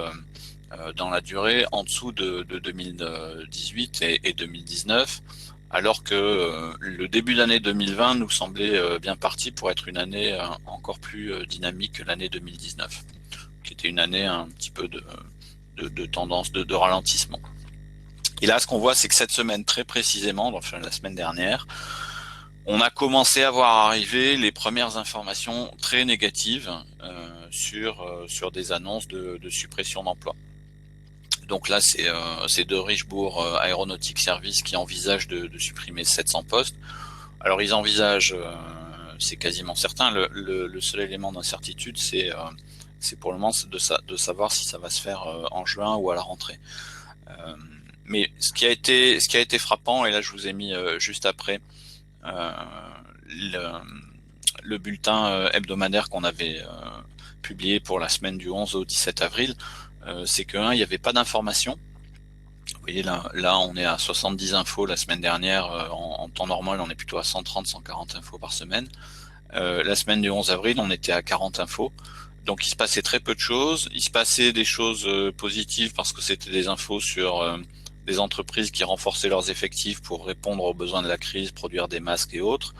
dans la durée en dessous de 2018 et 2019, alors que le début d'année 2020 nous semblait bien parti pour être une année encore plus dynamique que l'année 2019, qui était une année un petit peu de tendance de ralentissement. Et là, ce qu'on voit, c'est que cette semaine, très précisément, donc la semaine dernière, on a commencé à voir arriver les premières informations très négatives sur des annonces de suppression d'emplois. Donc là, c'est de Richebourg Aéronautique Service qui envisage de supprimer 700 postes. Alors ils envisagent, c'est quasiment certain. Le seul élément d'incertitude, c'est pour le moment de savoir si ça va se faire en juin ou à la rentrée. Mais ce qui a été frappant, et là je vous ai mis juste après le bulletin hebdomadaire qu'on avait publié pour la semaine du 11 au 17 avril, c'est que il n'y avait pas d'information. Vous voyez là on est à 70 infos la semaine dernière, en temps normal on est plutôt à 130-140 infos par semaine. La semaine du 11 avril on était à 40 infos. Donc il se passait très peu de choses. Il se passait des choses positives parce que c'était des infos sur des entreprises qui renforçaient leurs effectifs pour répondre aux besoins de la crise, produire des masques et autres.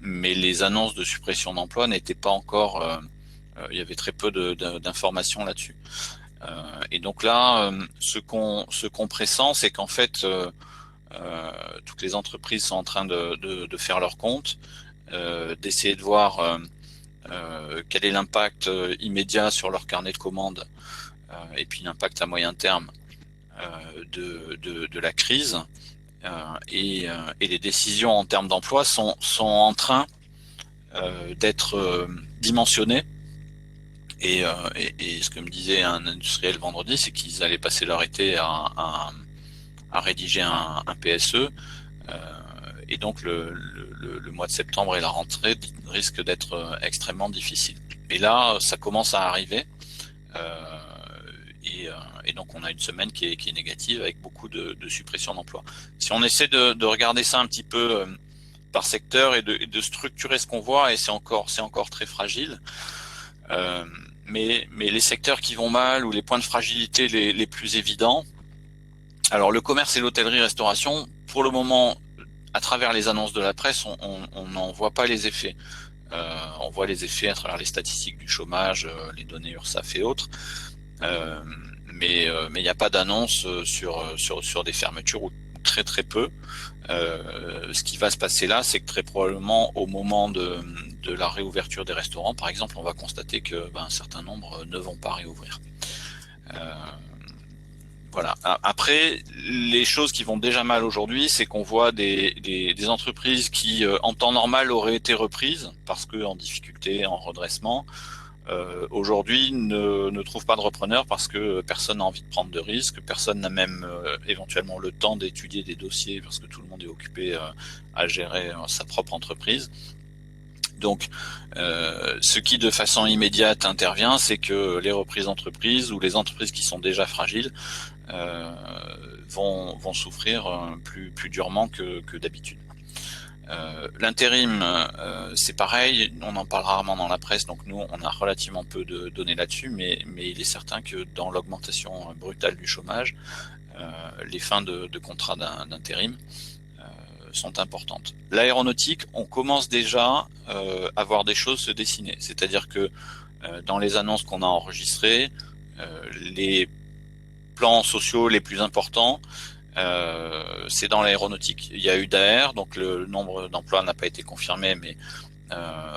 Mais les annonces de suppression d'emplois n'étaient pas encore... il y avait très peu d'informations là-dessus. Et donc là, ce qu'on pressent, c'est qu'en fait, toutes les entreprises sont en train de faire leur compte, d'essayer de voir quel est l'impact immédiat sur leur carnet de commandes et puis l'impact à moyen terme de la crise, et les décisions en termes d'emploi sont en train d'être dimensionnées. Et ce que me disait un industriel vendredi, c'est qu'ils allaient passer leur été à rédiger un PSE, et donc le mois de septembre et la rentrée risquent d'être extrêmement difficiles. Et là, ça commence à arriver. donc on a une semaine qui est négative avec beaucoup de suppression d'emplois. Si on essaie de regarder ça un petit peu par secteur et de structurer ce qu'on voit, et c'est encore très fragile, mais les secteurs qui vont mal ou les points de fragilité les plus évidents, alors le commerce et l'hôtellerie-restauration, pour le moment, à travers les annonces de la presse, on n'en voit pas les effets. On voit les effets à travers les statistiques du chômage, les données URSSAF et autres, mais il n'y a pas d'annonce sur des fermetures, ou très très peu. Ce qui va se passer là, c'est que très probablement au moment de la réouverture des restaurants, par exemple, on va constater que un certain nombre ne vont pas réouvrir. Voilà. Après, les choses qui vont déjà mal aujourd'hui, c'est qu'on voit des entreprises qui, en temps normal, auraient été reprises parce que en difficulté, en redressement, aujourd'hui ne trouvent pas de repreneurs parce que personne n'a envie de prendre de risques, personne n'a même éventuellement le temps d'étudier des dossiers parce que tout le monde est occupé à gérer sa propre entreprise. Donc, ce qui de façon immédiate intervient, c'est que les reprises d'entreprises ou les entreprises qui sont déjà fragiles vont souffrir plus durement que d'habitude. L'intérim, c'est pareil, on en parle rarement dans la presse, donc nous on a relativement peu de données là-dessus, mais il est certain que dans l'augmentation brutale du chômage, les fins de contrats d'intérim sont importantes. L'aéronautique, on commence déjà à voir des choses se dessiner, c'est-à-dire que dans les annonces qu'on a enregistrées, les plans sociaux les plus importants, c'est dans l'aéronautique. Il y a eu d'AR, donc le nombre d'emplois n'a pas été confirmé, mais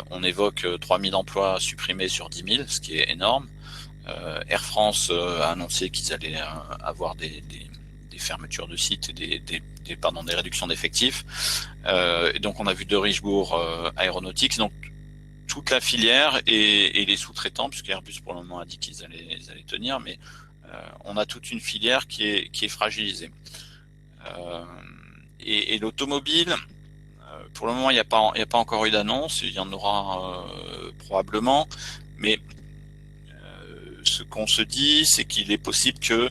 on évoque 3000 emplois supprimés sur 10 000, ce qui est énorme. Air France a annoncé qu'ils allaient avoir des fermetures de sites et des réductions d'effectifs. Et donc on a vu de Richebourg aéronautique, donc toute la filière et les sous-traitants, puisque Airbus pour le moment a dit qu'ils allaient tenir, mais on a toute une filière qui est fragilisée. Et l'automobile, pour le moment, il n'y a pas encore eu d'annonce. Il y en aura probablement, mais ce qu'on se dit, c'est qu'il est possible que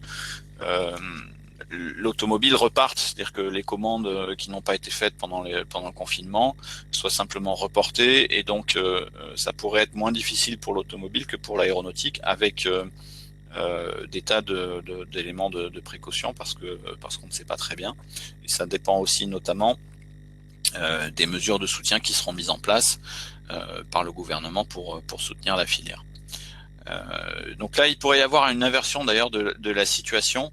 l'automobile reparte, c'est-à-dire que les commandes qui n'ont pas été faites pendant le confinement soient simplement reportées, et donc ça pourrait être moins difficile pour l'automobile que pour l'aéronautique, avec des tas d'éléments de précaution parce qu'on ne sait pas très bien, et ça dépend aussi notamment des mesures de soutien qui seront mises en place par le gouvernement pour soutenir la filière. Donc là, il pourrait y avoir une inversion d'ailleurs de la situation,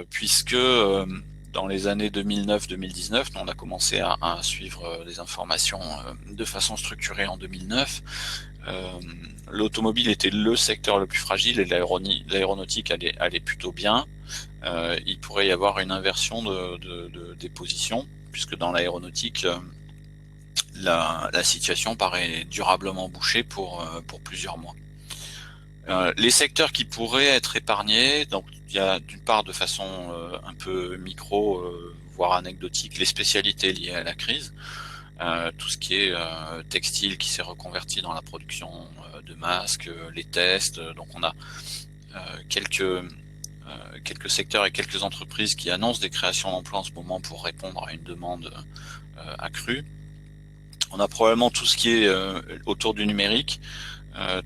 puisque dans les années 2009-2019, on a commencé à suivre des informations de façon structurée en 2009. L'automobile était le secteur le plus fragile et l'aéronautique allait plutôt bien. Il pourrait y avoir une inversion des positions, puisque dans l'aéronautique, la situation paraît durablement bouchée pour plusieurs mois. Les secteurs qui pourraient être épargnés, donc il y a d'une part de façon un peu micro, voire anecdotique, les spécialités liées à la crise. Tout ce qui est textile qui s'est reconverti dans la production de masques, les tests. Donc on a quelques secteurs et quelques entreprises qui annoncent des créations d'emplois en ce moment pour répondre à une demande accrue. On a probablement tout ce qui est autour du numérique,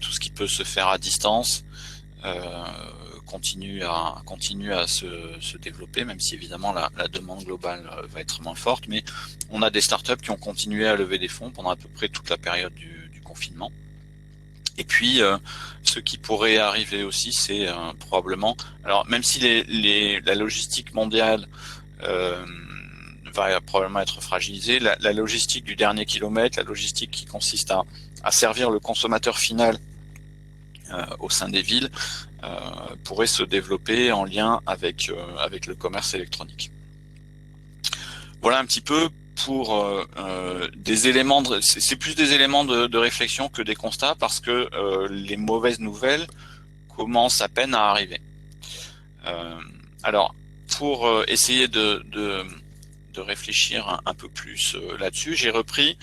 tout ce qui peut se faire à distance, continue à se développer, même si évidemment la demande globale va être moins forte, mais on a des startups qui ont continué à lever des fonds pendant à peu près toute la période du confinement. Et puis ce qui pourrait arriver aussi, c'est probablement, alors même si la logistique mondiale va probablement être fragilisée, la logistique du dernier kilomètre, la logistique qui consiste à servir le consommateur final au sein des villes, pourrait se développer en lien avec le commerce électronique. Voilà un petit peu pour des éléments, c'est plus des éléments de réflexion que des constats, parce que les mauvaises nouvelles commencent à peine à arriver. Alors, pour essayer de réfléchir un peu plus là-dessus, j'ai repris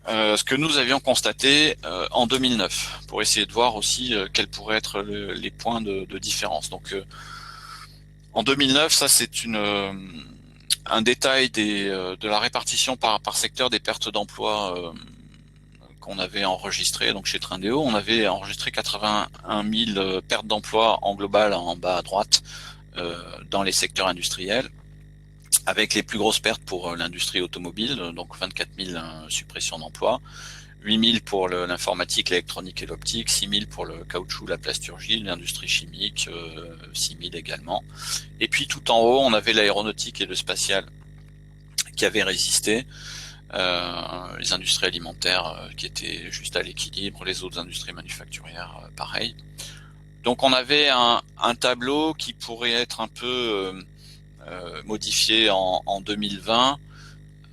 ce que nous avions constaté en 2009, pour essayer de voir aussi quels pourraient être les points de différence. Donc en 2009, ça c'est un détail de la répartition par secteur des pertes d'emploi qu'on avait enregistré. Donc chez Trindéo, on avait enregistré 81 000 pertes d'emploi en global en bas à droite dans les secteurs industriels, avec les plus grosses pertes pour l'industrie automobile, donc 24 000 suppressions d'emplois, 8 000 pour l'informatique, l'électronique et l'optique, 6 000 pour le caoutchouc, la plasturgie, l'industrie chimique, 6 000 également. Et puis tout en haut, on avait l'aéronautique et le spatial qui avaient résisté, les industries alimentaires qui étaient juste à l'équilibre, les autres industries manufacturières pareil. Donc on avait un tableau qui pourrait être un peu modifié en 2020,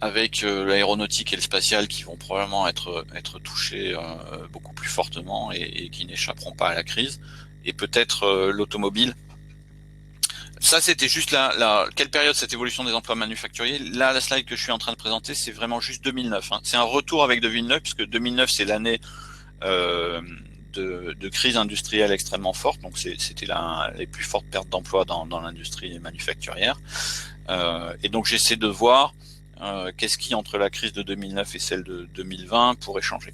avec l'aéronautique et le spatial qui vont probablement être touchés beaucoup plus fortement et qui n'échapperont pas à la crise, et peut-être l'automobile. Ça, c'était juste quelle période cette évolution des emplois manufacturiers. Là, la slide que je suis en train de présenter, c'est vraiment juste 2009. Hein. C'est un retour avec 2009, puisque 2009, c'est l'année de crise industrielle extrêmement forte. Donc, c'était les plus fortes pertes d'emplois dans l'industrie manufacturière. Et donc, j'essaie de voir qu'est-ce qui, entre la crise de 2009 et celle de 2020, pourrait changer.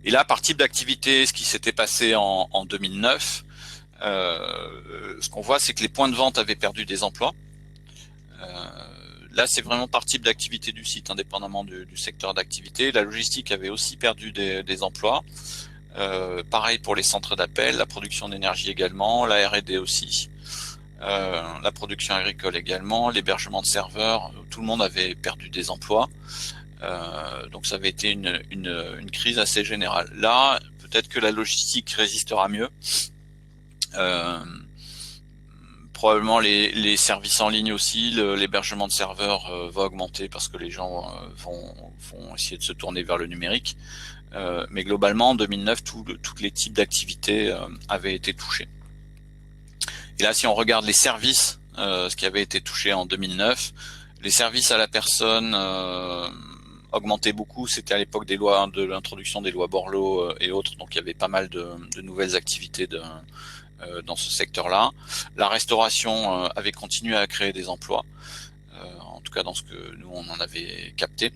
Et là, par type d'activité, ce qui s'était passé en 2009, ce qu'on voit, c'est que les points de vente avaient perdu des emplois. Là, c'est vraiment par type d'activité du site, indépendamment du secteur d'activité. La logistique avait aussi perdu des emplois. Pareil pour les centres d'appel, la production d'énergie également, la R&D aussi. La production agricole également, l'hébergement de serveurs, tout le monde avait perdu des emplois. Donc ça avait été une crise assez générale. Là, peut-être que la logistique résistera mieux. Probablement les services en ligne aussi, l'hébergement de serveurs va augmenter parce que les gens vont essayer de se tourner vers le numérique. Mais globalement, en 2009, tous les types d'activités avaient été touchés. Et là, si on regarde les services, ce qui avait été touché en 2009, les services à la personne augmentaient beaucoup. C'était à l'époque de l'introduction des lois Borloo et autres, donc il y avait pas mal de nouvelles activités dans ce secteur-là. La restauration avait continué à créer des emplois, en tout cas dans ce que nous on en avait capté.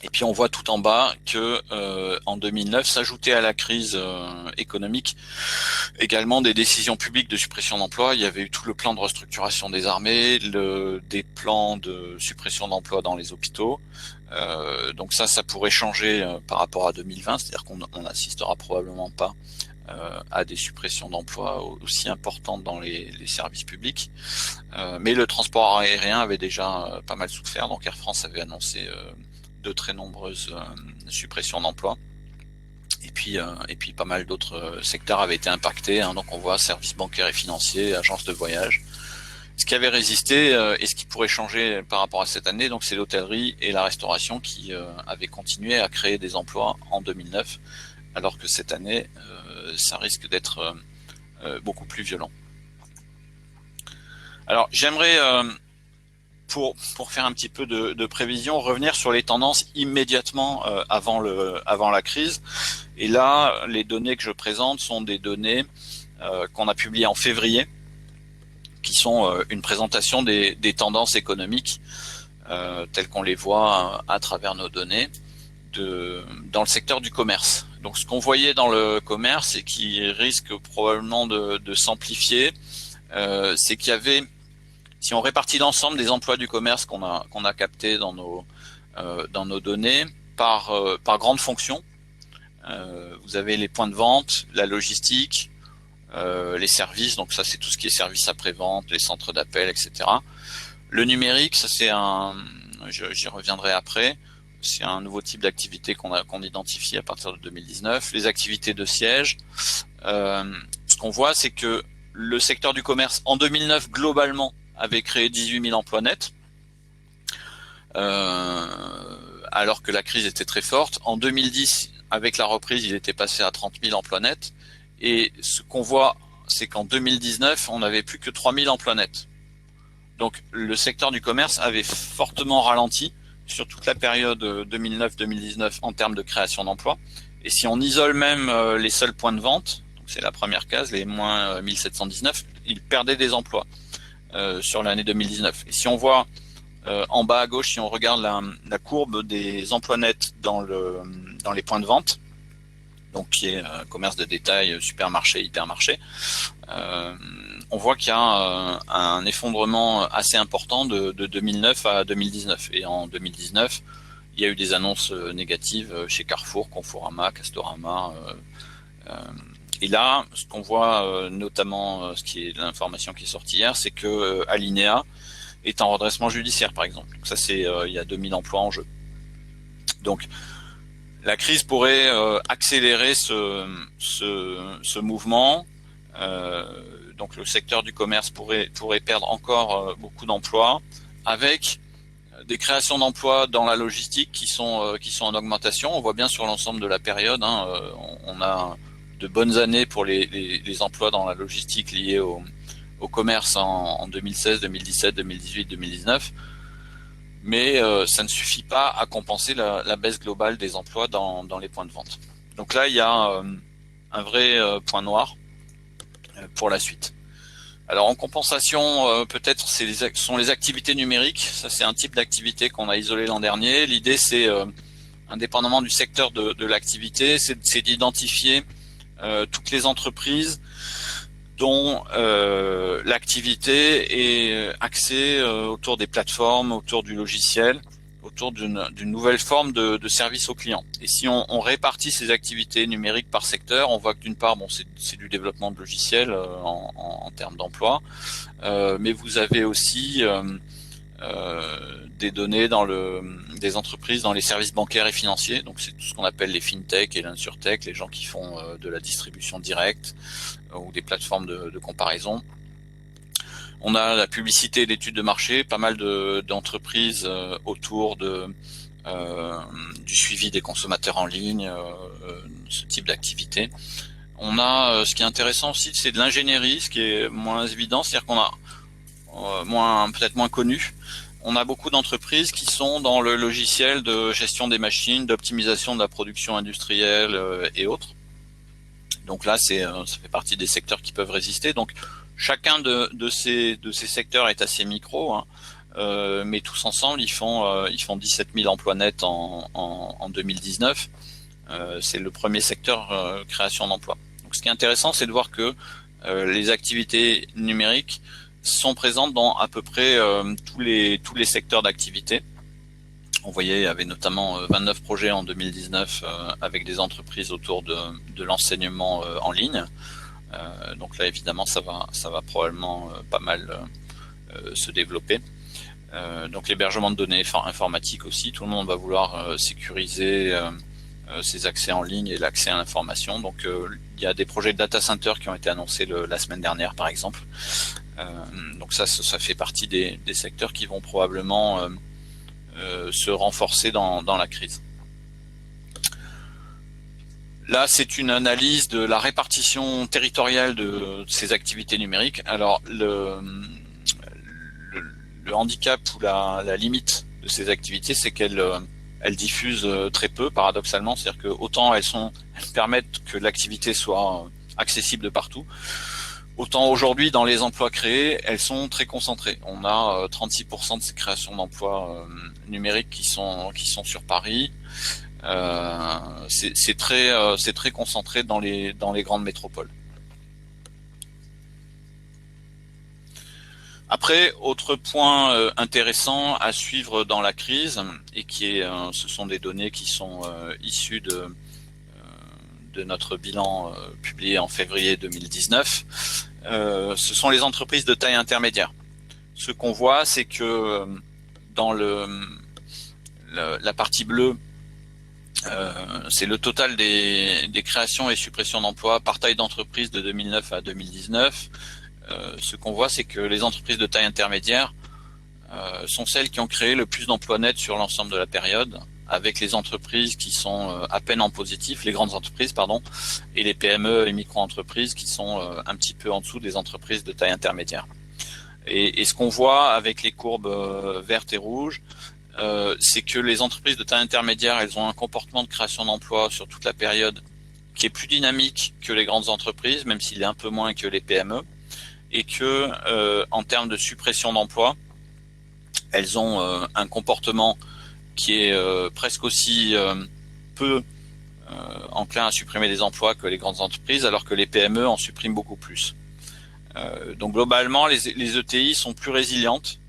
Et puis on voit tout en bas que en 2009 s'ajoutait à la crise économique également des décisions publiques de suppression d'emplois. Il y avait eu tout le plan de restructuration des armées, des plans de suppression d'emplois dans les hôpitaux. Donc ça pourrait changer par rapport à 2020, c'est-à-dire qu'on n'assistera probablement pas à des suppressions d'emplois aussi importantes dans les services publics. Mais le transport aérien avait déjà pas mal souffert, donc Air France avait annoncé de très nombreuses suppressions d'emplois. Et puis pas mal d'autres secteurs avaient été impactés, hein, donc on voit services bancaires et financiers, agences de voyage. Ce qui avait résisté et ce qui pourrait changer par rapport à cette année, donc c'est l'hôtellerie et la restauration qui avaient continué à créer des emplois en 2009, alors que cette année, ça risque d'être beaucoup plus violent. Alors j'aimerais, pour faire un petit peu de prévision, revenir sur les tendances immédiatement avant la crise. Et là, les données que je présente sont des données qu'on a publiées en février, qui sont une présentation des tendances économiques telles qu'on les voit à travers nos données dans le secteur du commerce. Donc ce qu'on voyait dans le commerce et qui risque probablement de s'amplifier, c'est qu'il y avait, si on répartit l'ensemble des emplois du commerce qu'on a captés dans nos données par grande fonction, vous avez les points de vente, la logistique, les services, donc ça c'est tout ce qui est services après-vente, les centres d'appel, etc. Le numérique, ça c'est j'y reviendrai après, c'est un nouveau type d'activité qu'on identifie à partir de 2019. Les activités de siège, ce qu'on voit c'est que le secteur du commerce en 2009 globalement avait créé 18 000 emplois nets, alors que la crise était très forte. En 2010, avec la reprise, il était passé à 30 000 emplois nets. Et ce qu'on voit, c'est qu'en 2019, on n'avait plus que 3 000 emplois nets. Donc le secteur du commerce avait fortement ralenti sur toute la période 2009-2019 en termes de création d'emplois. Et si on isole même les seuls points de vente, c'est la première case, les moins 1719, ils perdaient des emplois sur l'année 2019. Et si on voit en bas à gauche, si on regarde la courbe des emplois nets dans les points de vente, donc qui est commerce de détail, supermarché, hypermarché, on voit qu'il y a un effondrement assez important de 2009 à 2019. Et en 2019, il y a eu des annonces négatives chez Carrefour, Conforama, Castorama. Et là, ce qu'on voit notamment, ce qui est l'information qui est sortie hier, c'est que Alinéa est en redressement judiciaire, par exemple. Donc ça, c'est il y a 2000 emplois en jeu. Donc la crise pourrait accélérer ce mouvement. Donc le secteur du commerce pourrait perdre encore beaucoup d'emplois, avec des créations d'emplois dans la logistique qui sont en augmentation. On voit bien sur l'ensemble de la période, on a de bonnes années pour les emplois dans la logistique liés au commerce en 2016, 2017, 2018, 2019. Mais ça ne suffit pas à compenser la baisse globale des emplois dans les points de vente. Donc là, il y a un vrai point noir pour la suite. Alors en compensation, peut-être sont les activités numériques. Ça, c'est un type d'activité qu'on a isolé l'an dernier. L'idée, c'est, indépendamment du secteur de l'activité, c'est d'identifier toutes les entreprises dont l'activité est axée autour des plateformes, autour du logiciel, autour d'une nouvelle forme de service aux clients. Et si on répartit ces activités numériques par secteur, on voit que d'une part, bon, c'est du développement de logiciels en termes d'emploi, mais vous avez aussi des données des entreprises dans les services bancaires et financiers. Donc c'est tout ce qu'on appelle les fintech et l'insurtech, les gens qui font de la distribution directe ou des plateformes de comparaison. On a la publicité et l'étude de marché, pas mal d'entreprises autour du suivi des consommateurs en ligne, ce type d'activité. On a ce qui est intéressant aussi, c'est de l'ingénierie, ce qui est moins évident, c'est-à-dire qu'on a peut-être moins connu. On a beaucoup d'entreprises qui sont dans le logiciel de gestion des machines, d'optimisation de la production industrielle et autres. Donc là, ça fait partie des secteurs qui peuvent résister. Donc chacun de ces secteurs est assez micro, mais tous ensemble, ils font 17 000 emplois nets en 2019. C'est le premier secteur création d'emplois. Donc ce qui est intéressant, c'est de voir que les activités numériques sont présentes dans à peu près tous les secteurs d'activité. On voyait, il y avait notamment 29 projets en 2019 avec des entreprises autour de l'enseignement en ligne. Donc là, évidemment, ça va probablement pas mal se développer. Donc l'hébergement de données informatiques aussi, tout le monde va vouloir sécuriser ses accès en ligne et l'accès à l'information. Donc il y a des projets de data center qui ont été annoncés la semaine dernière, par exemple. Donc ça fait partie des secteurs qui vont probablement se renforcer dans la crise. Là, c'est une analyse de la répartition territoriale de ces activités numériques. Alors, le handicap ou la limite de ces activités, c'est qu'elles diffusent très peu, paradoxalement. C'est-à-dire que autant elles permettent que l'activité soit accessible de partout, autant aujourd'hui, dans les emplois créés, elles sont très concentrées. On a 36% de ces créations d'emplois numériques qui sont sur Paris. C'est très concentré dans les grandes métropoles. Après, autre point intéressant à suivre dans la crise, et ce sont des données qui sont issues de notre bilan publié en février 2019, ce sont les entreprises de taille intermédiaire. Ce qu'on voit, c'est que dans la partie bleue, c'est le total des créations et suppressions d'emplois par taille d'entreprise de 2009 à 2019. Ce qu'on voit, c'est que les entreprises de taille intermédiaire sont celles qui ont créé le plus d'emplois nets sur l'ensemble de la période, avec les entreprises qui sont à peine en positif, les grandes entreprises, pardon, et les PME et micro-entreprises qui sont un petit peu en dessous des entreprises de taille intermédiaire. Et ce qu'on voit avec les courbes vertes et rouges, c'est que les entreprises de taille intermédiaire, elles ont un comportement de création d'emplois sur toute la période qui est plus dynamique que les grandes entreprises, même s'il est un peu moins que les PME, et que en termes de suppression d'emplois, elles ont un comportement qui est presque aussi peu enclin à supprimer des emplois que les grandes entreprises, alors que les PME en suppriment beaucoup plus. Donc globalement, les ETI sont plus résilientes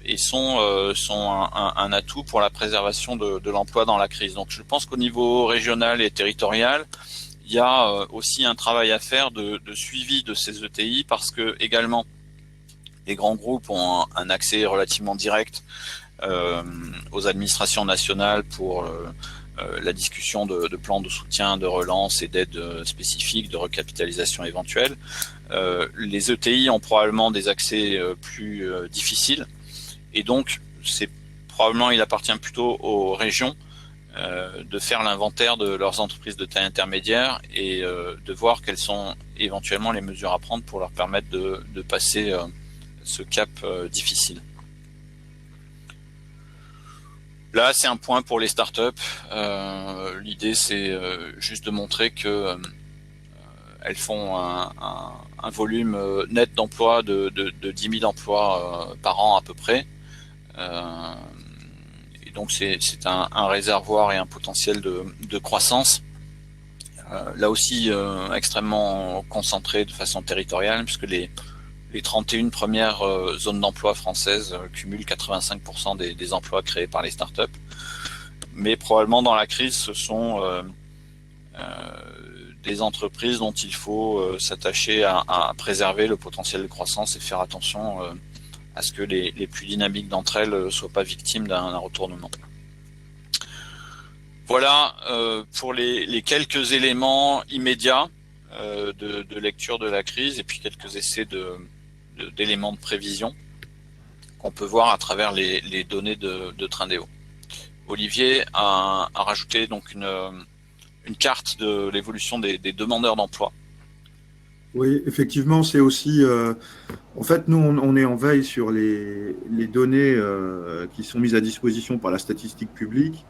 et sont un atout pour la préservation de l'emploi dans la crise. Donc je pense qu'au niveau régional et territorial, il y a aussi un travail à faire de suivi de ces ETI, parce que également les grands groupes ont un accès relativement direct aux administrations nationales pour la discussion de plans de soutien, de relance et d'aides spécifiques, de recapitalisation éventuelle. Les ETI ont probablement des accès plus difficiles, et donc il appartient plutôt aux régions de faire l'inventaire de leurs entreprises de taille intermédiaire et de voir quelles sont éventuellement les mesures à prendre pour leur permettre de passer ce cap difficile. Là, c'est un point pour les startups. L'idée, c'est juste de montrer que elles font un volume net d'emploi de 10 000 emplois par an à peu près. Et donc, c'est un réservoir et un potentiel de croissance. Là aussi, extrêmement concentré de façon territoriale, puisque les 31 premières zones d'emploi françaises cumulent 85% des emplois créés par les startups. Mais probablement dans la crise, ce sont des entreprises dont il faut s'attacher à préserver le potentiel de croissance et faire attention à ce que les plus dynamiques d'entre elles ne soient pas victimes d'un retournement. Voilà pour les quelques éléments immédiats de lecture de la crise, et puis quelques essais d'éléments de prévision qu'on peut voir à travers les données de Trindéo. Olivier a rajouté donc une carte de l'évolution des demandeurs d'emploi. Oui, effectivement, c'est aussi... en fait, nous, on est en veille sur les données qui sont mises à disposition par la statistique publique,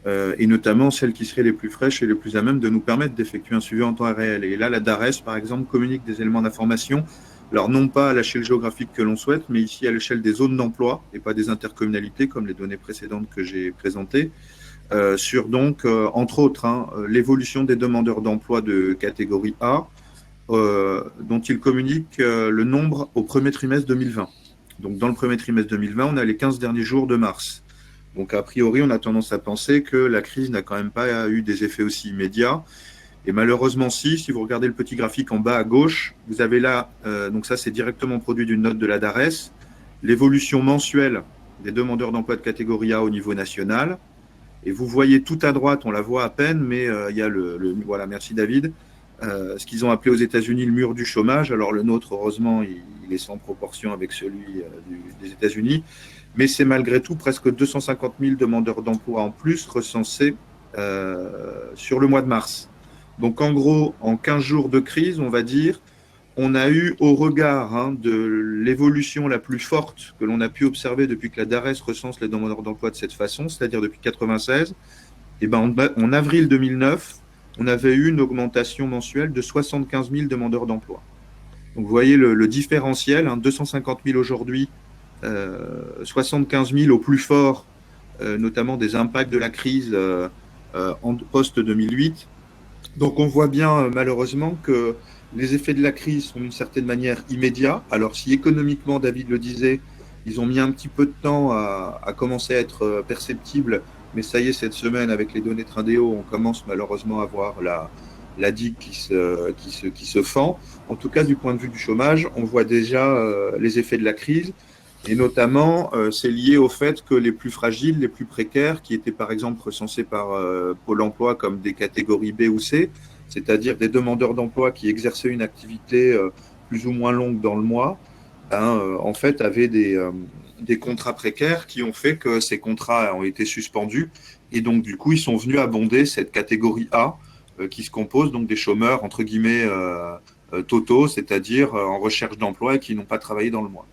et notamment celles qui seraient les plus fraîches et les plus à même de nous permettre d'effectuer un suivi en temps réel. Et là, la DARES, par exemple, communique des éléments d'information, alors non pas à l'échelle géographique que l'on souhaite, mais ici à l'échelle des zones d'emploi et pas des intercommunalités comme les données précédentes que j'ai présentées, sur donc, entre autres, l'évolution des demandeurs d'emploi de catégorie A, dont il communique le nombre au premier trimestre 2020. Donc dans le premier trimestre 2020, on a les 15 derniers jours de mars. Donc a priori, on a tendance à penser que la crise n'a quand même pas eu des effets aussi immédiats. Et malheureusement, si vous regardez le petit graphique en bas à gauche, vous avez là, donc ça c'est directement produit d'une note de la DARES, l'évolution mensuelle des demandeurs d'emploi de catégorie A au niveau national. Et vous voyez tout à droite, on la voit à peine, mais il y a voilà, merci David, ce qu'ils ont appelé aux États-Unis le mur du chômage. Alors le nôtre, heureusement, il est sans proportion avec celui des États-Unis, mais c'est malgré tout presque 250 000 demandeurs d'emploi en plus recensés sur le mois de mars. Donc en gros, en 15 jours de crise, on va dire, on a eu au regard de l'évolution la plus forte que l'on a pu observer depuis que la DARES recense les demandeurs d'emploi de cette façon, c'est-à-dire depuis 1996, et en avril 2009, on avait eu une augmentation mensuelle de 75 000 demandeurs d'emploi. Donc vous voyez le différentiel, 250 000 aujourd'hui, 75 000 au plus fort, notamment des impacts de la crise en post-2008. Donc on voit bien malheureusement que les effets de la crise sont d'une certaine manière immédiats. Alors si économiquement, David le disait, ils ont mis un petit peu de temps à commencer à être perceptibles, mais ça y est, cette semaine, avec les données Trindéo, on commence malheureusement à voir la digue qui se fend. En tout cas, du point de vue du chômage, on voit déjà les effets de la crise. Et notamment, c'est lié au fait que les plus fragiles, les plus précaires, qui étaient par exemple recensés par Pôle emploi comme des catégories B ou C, c'est-à-dire des demandeurs d'emploi qui exerçaient une activité plus ou moins longue dans le mois, en fait, avaient des contrats précaires qui ont fait que ces contrats ont été suspendus. Et donc, du coup, ils sont venus abonder cette catégorie A qui se compose donc des chômeurs, entre guillemets, totaux, c'est-à-dire en recherche d'emploi et qui n'ont pas travaillé dans le mois.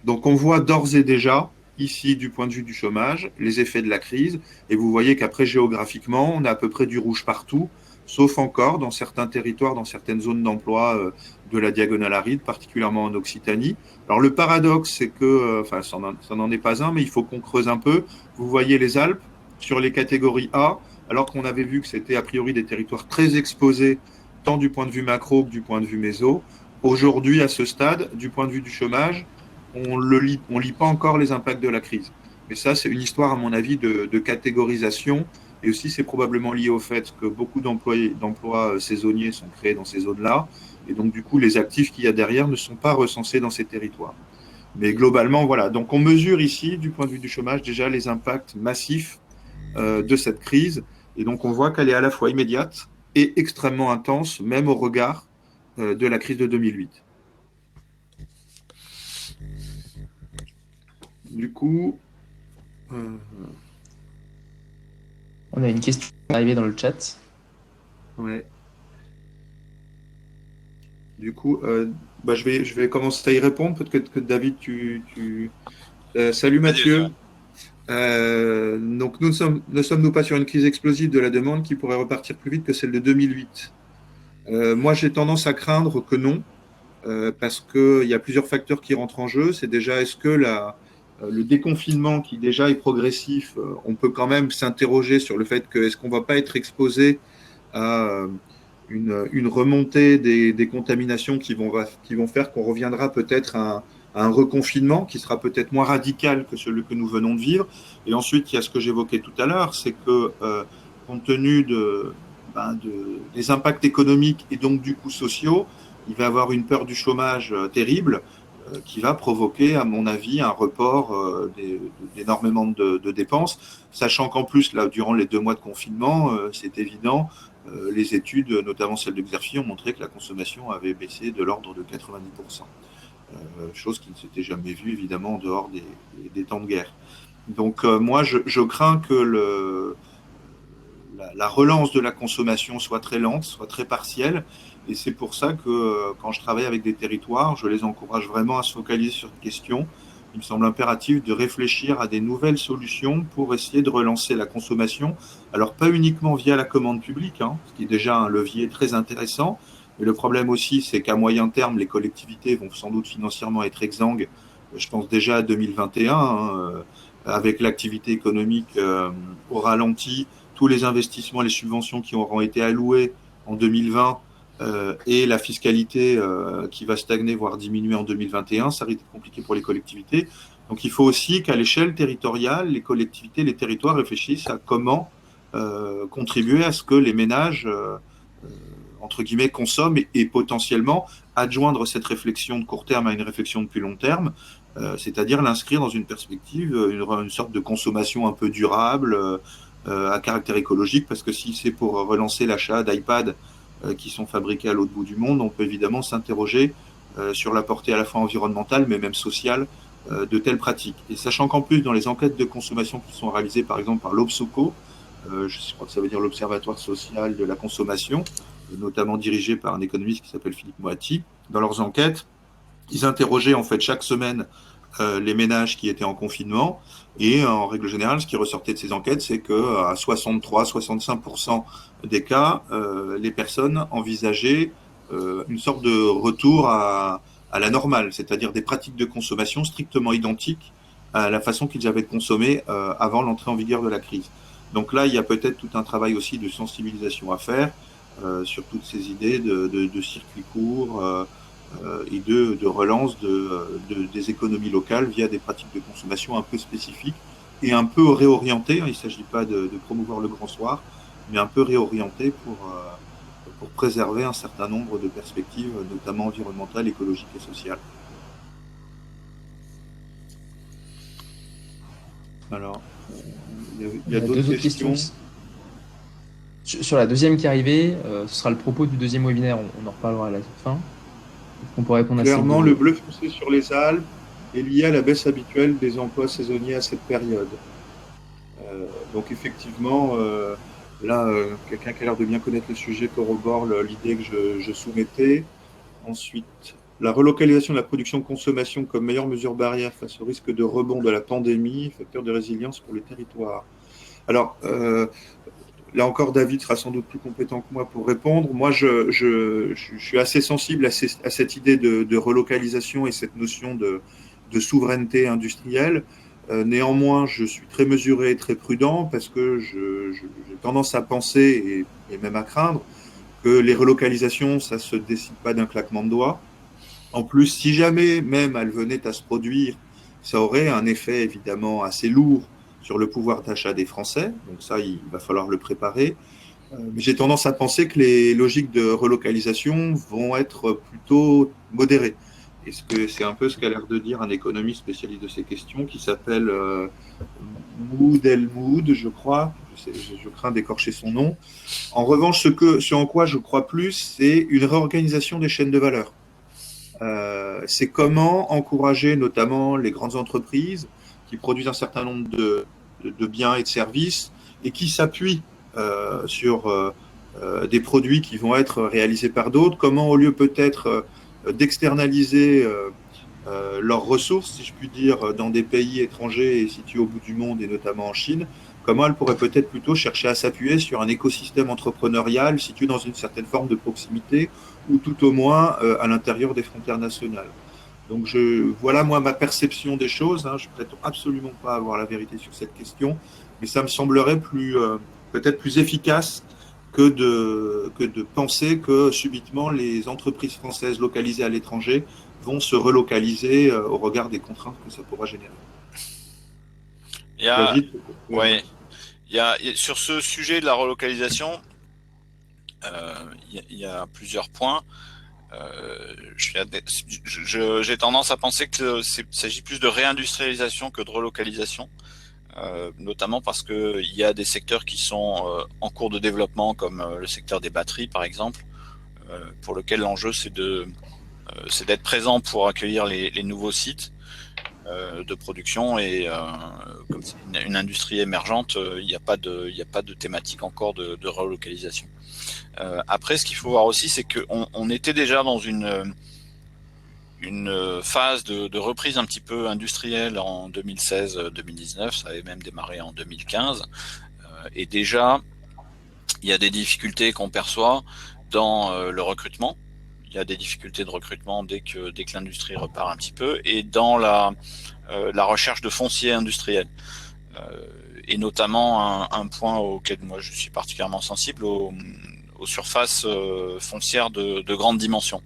Donc, on voit d'ores et déjà ici du point de vue du chômage, les effets de la crise, et vous voyez qu'après géographiquement, on a à peu près du rouge partout, sauf encore dans certains territoires, dans certaines zones d'emploi de la diagonale aride, particulièrement en Occitanie. Alors le paradoxe, c'est que, enfin ça n'en est pas un, mais il faut qu'on creuse un peu. Vous voyez les Alpes sur les catégories A, alors qu'on avait vu que c'était a priori des territoires très exposés, tant du point de vue macro que du point de vue méso. Aujourd'hui, à ce stade, du point de vue du chômage, on lit pas encore les impacts de la crise. Mais ça, c'est une histoire, à mon avis, de catégorisation. Et aussi, c'est probablement lié au fait que beaucoup d'emplois saisonniers sont créés dans ces zones-là. Et donc, du coup, les actifs qu'il y a derrière ne sont pas recensés dans ces territoires. Mais globalement, voilà. Donc, on mesure ici, du point de vue du chômage, déjà les impacts massifs de cette crise. Et donc, on voit qu'elle est à la fois immédiate et extrêmement intense, même au regard de la crise de 2008. Du coup, On a une question arrivée dans le chat. ouais. Du coup, je vais commencer à y répondre. Peut-être que David, salut Mathieu. Donc, ne sommes-nous pas sur une crise explosive de la demande qui pourrait repartir plus vite que celle de 2008 ? Moi, j'ai tendance à craindre que non, parce qu'il y a plusieurs facteurs qui rentrent en jeu. C'est déjà, est-ce que le déconfinement qui déjà est progressif, on peut quand même s'interroger sur le fait que est-ce qu'on ne va pas être exposé à une remontée des contaminations qui vont faire qu'on reviendra peut-être à un reconfinement qui sera peut-être moins radical que celui que nous venons de vivre. Et ensuite, il y a ce que j'évoquais tout à l'heure, c'est que compte tenu des impacts économiques et donc du coup sociaux, il va y avoir une peur du chômage terrible qui va provoquer, à mon avis, un report d'énormément de dépenses, sachant qu'en plus, là, durant les 2 mois de confinement, c'est évident, les études, notamment celles de Xerfi, ont montré que la consommation avait baissé de l'ordre de 90%. Chose qui ne s'était jamais vue, évidemment, en dehors des temps de guerre. Donc, moi, je crains que la relance de la consommation soit très lente, soit très partielle. Et c'est pour ça que quand je travaille avec des territoires, je les encourage vraiment à se focaliser sur cette question. Il me semble impératif de réfléchir à des nouvelles solutions pour essayer de relancer la consommation. Alors, pas uniquement via la commande publique, ce qui est déjà un levier très intéressant. Mais le problème aussi, c'est qu'à moyen terme, les collectivités vont sans doute financièrement être exsangues. Je pense déjà à 2021, avec l'activité économique au ralenti, tous les investissements, les subventions qui auront été allouées en 2020 et la fiscalité qui va stagner, voire diminuer en 2021, ça risque d'être compliqué pour les collectivités. Donc il faut aussi qu'à l'échelle territoriale, les collectivités, les territoires réfléchissent à comment contribuer à ce que les ménages, entre guillemets, consomment et potentiellement adjoindre cette réflexion de court terme à une réflexion de plus long terme, c'est-à-dire l'inscrire dans une perspective, une sorte de consommation un peu durable, à caractère écologique, parce que si c'est pour relancer l'achat d'iPad qui sont fabriqués à l'autre bout du monde, on peut évidemment s'interroger sur la portée à la fois environnementale, mais même sociale de telles pratiques. Et sachant qu'en plus, dans les enquêtes de consommation qui sont réalisées par exemple par l'Obsoco, je crois que ça veut dire l'Observatoire social de la consommation, notamment dirigé par un économiste qui s'appelle Philippe Moati, dans leurs enquêtes, ils interrogeaient en fait chaque semaine les ménages qui étaient en confinement. Et en règle générale, ce qui ressortait de ces enquêtes, c'est qu'à 63-65% des cas, les personnes envisageaient une sorte de retour à la normale, c'est-à-dire des pratiques de consommation strictement identiques à la façon qu'ils avaient consommé avant l'entrée en vigueur de la crise. Donc là, il y a peut-être tout un travail aussi de sensibilisation à faire sur toutes ces idées de circuits courts et de relance des économies locales via des pratiques de consommation un peu spécifiques et un peu réorientées. Il ne s'agit pas de promouvoir le grand soir, mais un peu réorientées pour préserver un certain nombre de perspectives, notamment environnementales, écologiques et sociales. Alors, il y a d'autres questions. Sur la deuxième qui est arrivée, ce sera le propos du deuxième webinaire, on en reparlera à la fin. On pourrait répondre Clairement, le bleu foncé sur les Alpes est lié à la baisse habituelle des emplois saisonniers à cette période. Donc effectivement, là, quelqu'un qui a l'air de bien connaître le sujet corrobore l'idée que je soumettais. Ensuite, la relocalisation de la production-consommation comme meilleure mesure barrière face au risque de rebond de la pandémie, facteur de résilience pour les territoires. Alors, là encore, David sera sans doute plus compétent que moi pour répondre. Moi, je suis assez sensible à cette idée de relocalisation et cette notion de souveraineté industrielle. Néanmoins, je suis très mesuré et très prudent parce que j'ai tendance à penser et même à craindre que les relocalisations, ça ne se décide pas d'un claquement de doigts. En plus, si jamais même elles venaient à se produire, ça aurait un effet évidemment assez lourd sur le pouvoir d'achat des Français. Donc ça, il va falloir le préparer. Mais j'ai tendance à penser que les logiques de relocalisation vont être plutôt modérées. Et c'est un peu ce qu'a l'air de dire un économiste spécialiste de ces questions qui s'appelle Mood El Mood, je crois. Je crains d'écorcher son nom. En revanche, ce en quoi je crois plus, c'est une réorganisation des chaînes de valeur. C'est comment encourager notamment les grandes entreprises qui produisent un certain nombre de biens et de services et qui s'appuient sur des produits qui vont être réalisés par d'autres, comment au lieu peut-être d'externaliser leurs ressources, si je puis dire, dans des pays étrangers et situés au bout du monde et notamment en Chine, comment elles pourraient peut-être plutôt chercher à s'appuyer sur un écosystème entrepreneurial situé dans une certaine forme de proximité ou tout au moins à l'intérieur des frontières nationales. Donc voilà moi ma perception des choses. Je ne prétends absolument pas avoir la vérité sur cette question, mais ça me semblerait peut-être plus efficace que de penser que subitement les entreprises françaises localisées à l'étranger vont se relocaliser au regard des contraintes que ça pourra générer. Sur ce sujet de la relocalisation, il y a plusieurs points. J'ai tendance à penser qu'il s'agit plus de réindustrialisation que de relocalisation, notamment parce que il y a des secteurs qui sont en cours de développement, comme le secteur des batteries par exemple, pour lequel l'enjeu c'est d'être présent pour accueillir les nouveaux sites de production et comme c'est une industrie émergente, il n'y a pas de thématique encore de relocalisation. Après, ce qu'il faut voir aussi, c'est qu'on était déjà dans une phase de reprise un petit peu industrielle en 2016-2019, ça avait même démarré en 2015, et déjà il y a des difficultés qu'on perçoit dans le recrutement. Il y a des difficultés de recrutement dès que l'industrie repart un petit peu, et dans la recherche de foncier industriel. Et notamment un point auquel moi je suis particulièrement sensible, aux surfaces foncières de grande dimension.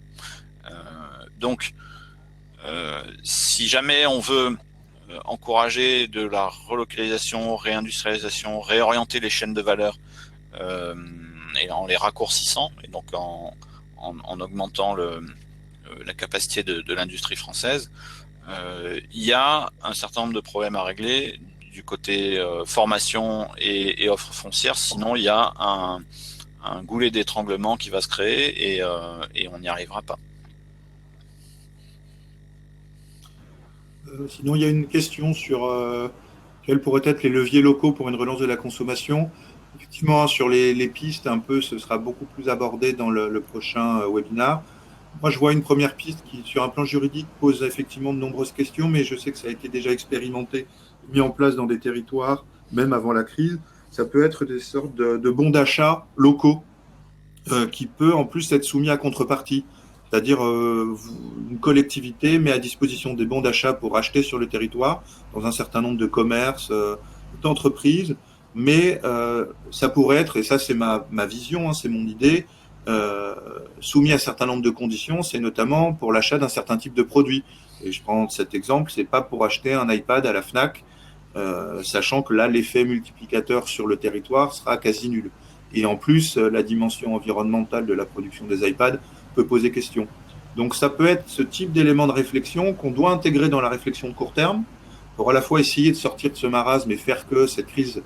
Donc, si jamais on veut encourager de la relocalisation, réindustrialisation, réorienter les chaînes de valeur et en les raccourcissant, et donc en augmentant la capacité de l'industrie française, il y a un certain nombre de problèmes à régler du côté formation et offre foncière, sinon il y a un goulet d'étranglement qui va se créer et on n'y arrivera pas. Sinon, il y a une question sur quels pourraient être les leviers locaux pour une relance de la consommation. Effectivement, sur les pistes, un peu, ce sera beaucoup plus abordé dans le prochain webinaire. Moi, je vois une première piste qui, sur un plan juridique, pose effectivement de nombreuses questions, mais je sais que ça a été déjà expérimenté, mis en place dans des territoires, même avant la crise. Ça peut être des sortes de bons d'achat locaux qui peut en plus être soumis à contrepartie. C'est-à-dire une collectivité met à disposition des bons d'achat pour acheter sur le territoire, dans un certain nombre de commerces, d'entreprises, mais ça pourrait être, et ça c'est ma vision, c'est mon idée, soumis à un certain nombre de conditions, c'est notamment pour l'achat d'un certain type de produit. Et je prends cet exemple, c'est pas pour acheter un iPad à la Fnac, sachant que là l'effet multiplicateur sur le territoire sera quasi nul. Et en plus, la dimension environnementale de la production des iPads peut poser question. Donc ça peut être ce type d'élément de réflexion qu'on doit intégrer dans la réflexion de court terme pour à la fois essayer de sortir de ce marasme et faire que cette crise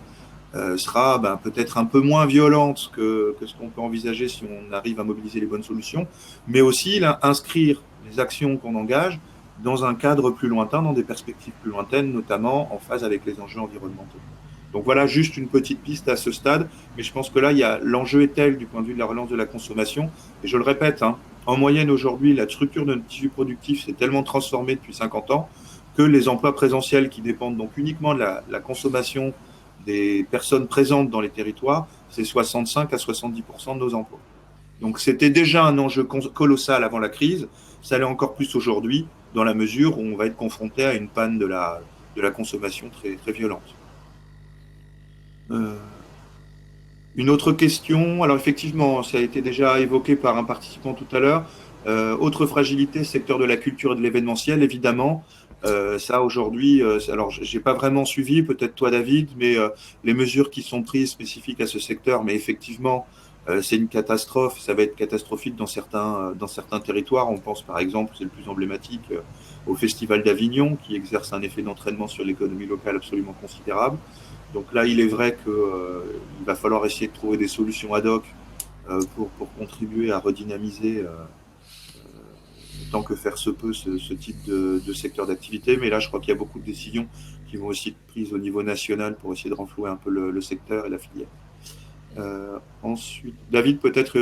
sera peut-être un peu moins violente que ce qu'on peut envisager si on arrive à mobiliser les bonnes solutions, mais aussi inscrire les actions qu'on engage dans un cadre plus lointain, dans des perspectives plus lointaines, notamment en phase avec les enjeux environnementaux. Donc voilà, juste une petite piste à ce stade, mais je pense que là, l'enjeu est tel du point de vue de la relance de la consommation, et je le répète, en moyenne aujourd'hui, la structure de notre tissu productif s'est tellement transformée depuis 50 ans que les emplois présentiels qui dépendent donc uniquement de la consommation des personnes présentes dans les territoires, c'est 65 à 70% de nos emplois. Donc c'était déjà un enjeu colossal avant la crise, ça l'est encore plus aujourd'hui, dans la mesure où on va être confronté à une panne de la consommation très, très violente. Une autre question, alors effectivement, ça a été déjà évoqué par un participant tout à l'heure. Autre fragilité, secteur de la culture et de l'événementiel, évidemment. Ça aujourd'hui, alors j'ai pas vraiment suivi, peut-être toi David, mais les mesures qui sont prises spécifiques à ce secteur, mais effectivement, c'est une catastrophe. Ça va être catastrophique dans certains territoires. On pense par exemple, c'est le plus emblématique, au Festival d'Avignon, qui exerce un effet d'entraînement sur l'économie locale absolument considérable. Donc là, il est vrai qu'il va falloir essayer de trouver des solutions ad hoc pour contribuer à redynamiser, tant que faire se peut, ce type de secteur d'activité. Mais là, je crois qu'il y a beaucoup de décisions qui vont aussi être prises au niveau national pour essayer de renflouer un peu le secteur et la filière. Ensuite, David, peut-être.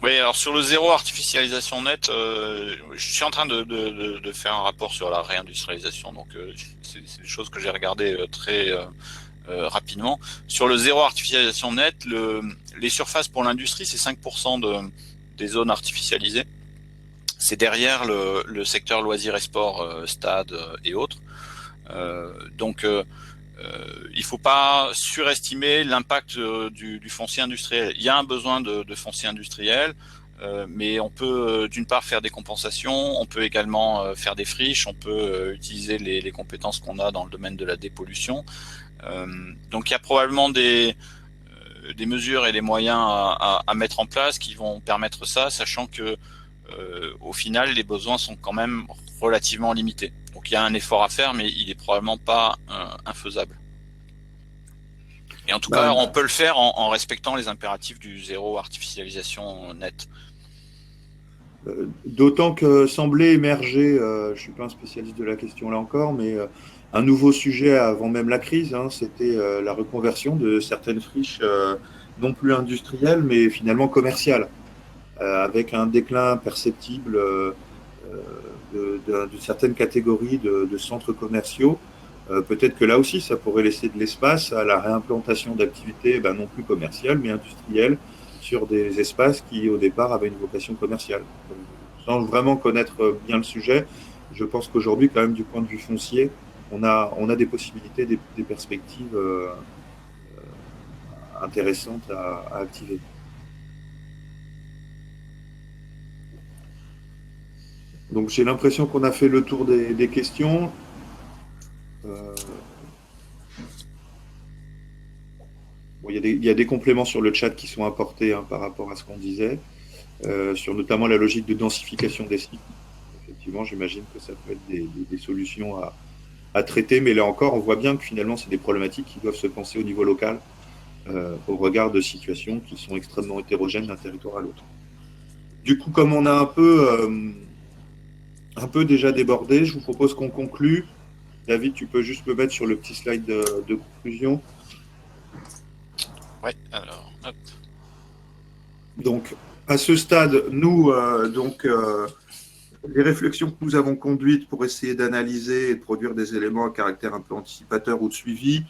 Oui, alors sur le zéro artificialisation nette, je suis en train de faire un rapport sur la réindustrialisation, donc c'est des choses que j'ai regardées très rapidement. Sur le zéro artificialisation nette, les surfaces pour l'industrie, c'est 5% des zones artificialisées. C'est derrière le secteur loisirs et sport, stade et autres. Donc il faut pas surestimer l'impact du foncier industriel. Il y a un besoin de foncier industriel, mais on peut d'une part faire des compensations, on peut également faire des friches, on peut utiliser les compétences qu'on a dans le domaine de la dépollution. Donc il y a probablement des mesures et des moyens à mettre en place qui vont permettre ça, sachant que au final les besoins sont quand même relativement limités. Donc il y a un effort à faire, mais il est probablement pas infaisable. Et en tout cas, on peut le faire en respectant les impératifs du zéro artificialisation nette. D'autant que semblait émerger, je ne suis pas un spécialiste de la question là encore, mais un nouveau sujet avant même la crise, c'était la reconversion de certaines friches non plus industrielles, mais finalement commerciales, avec un déclin perceptible de certaines catégories de centres commerciaux. Peut-être que là aussi, ça pourrait laisser de l'espace à la réimplantation d'activités non plus commerciales, mais industrielles, sur des espaces qui, au départ, avaient une vocation commerciale. Donc, sans vraiment connaître bien le sujet, je pense qu'aujourd'hui, quand même, du point de vue foncier, on a des possibilités, des perspectives intéressantes à activer. Donc, j'ai l'impression qu'on a fait le tour des questions. Bon, il y a des compléments sur le chat qui sont apportés par rapport à ce qu'on disait, sur notamment la logique de densification des sites. Effectivement, j'imagine que ça peut être des solutions à traiter, mais là encore, on voit bien que finalement, c'est des problématiques qui doivent se penser au niveau local, au regard de situations qui sont extrêmement hétérogènes d'un territoire à l'autre. Du coup, comme on a un peu déjà débordé, je vous propose qu'on conclue. David, tu peux juste me mettre sur le petit slide de conclusion. Oui, alors, hop. Donc, à ce stade, nous, les réflexions que nous avons conduites pour essayer d'analyser et de produire des éléments à caractère un peu anticipateur ou de suivi,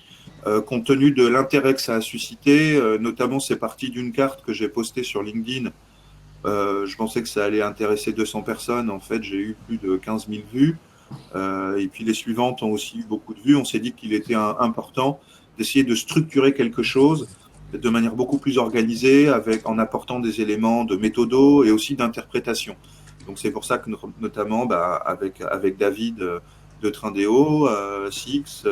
compte tenu de l'intérêt que ça a suscité, notamment c'est parti d'une carte que j'ai postée sur LinkedIn. Je pensais que ça allait intéresser 200 personnes. En fait, j'ai eu plus de 15 000 vues. Et puis les suivantes ont aussi eu beaucoup de vues. On s'est dit qu'il était important d'essayer de structurer quelque chose de manière beaucoup plus organisée, en apportant des éléments de méthodo et aussi d'interprétation. Donc c'est pour ça que notamment avec David de Trindéo, Six,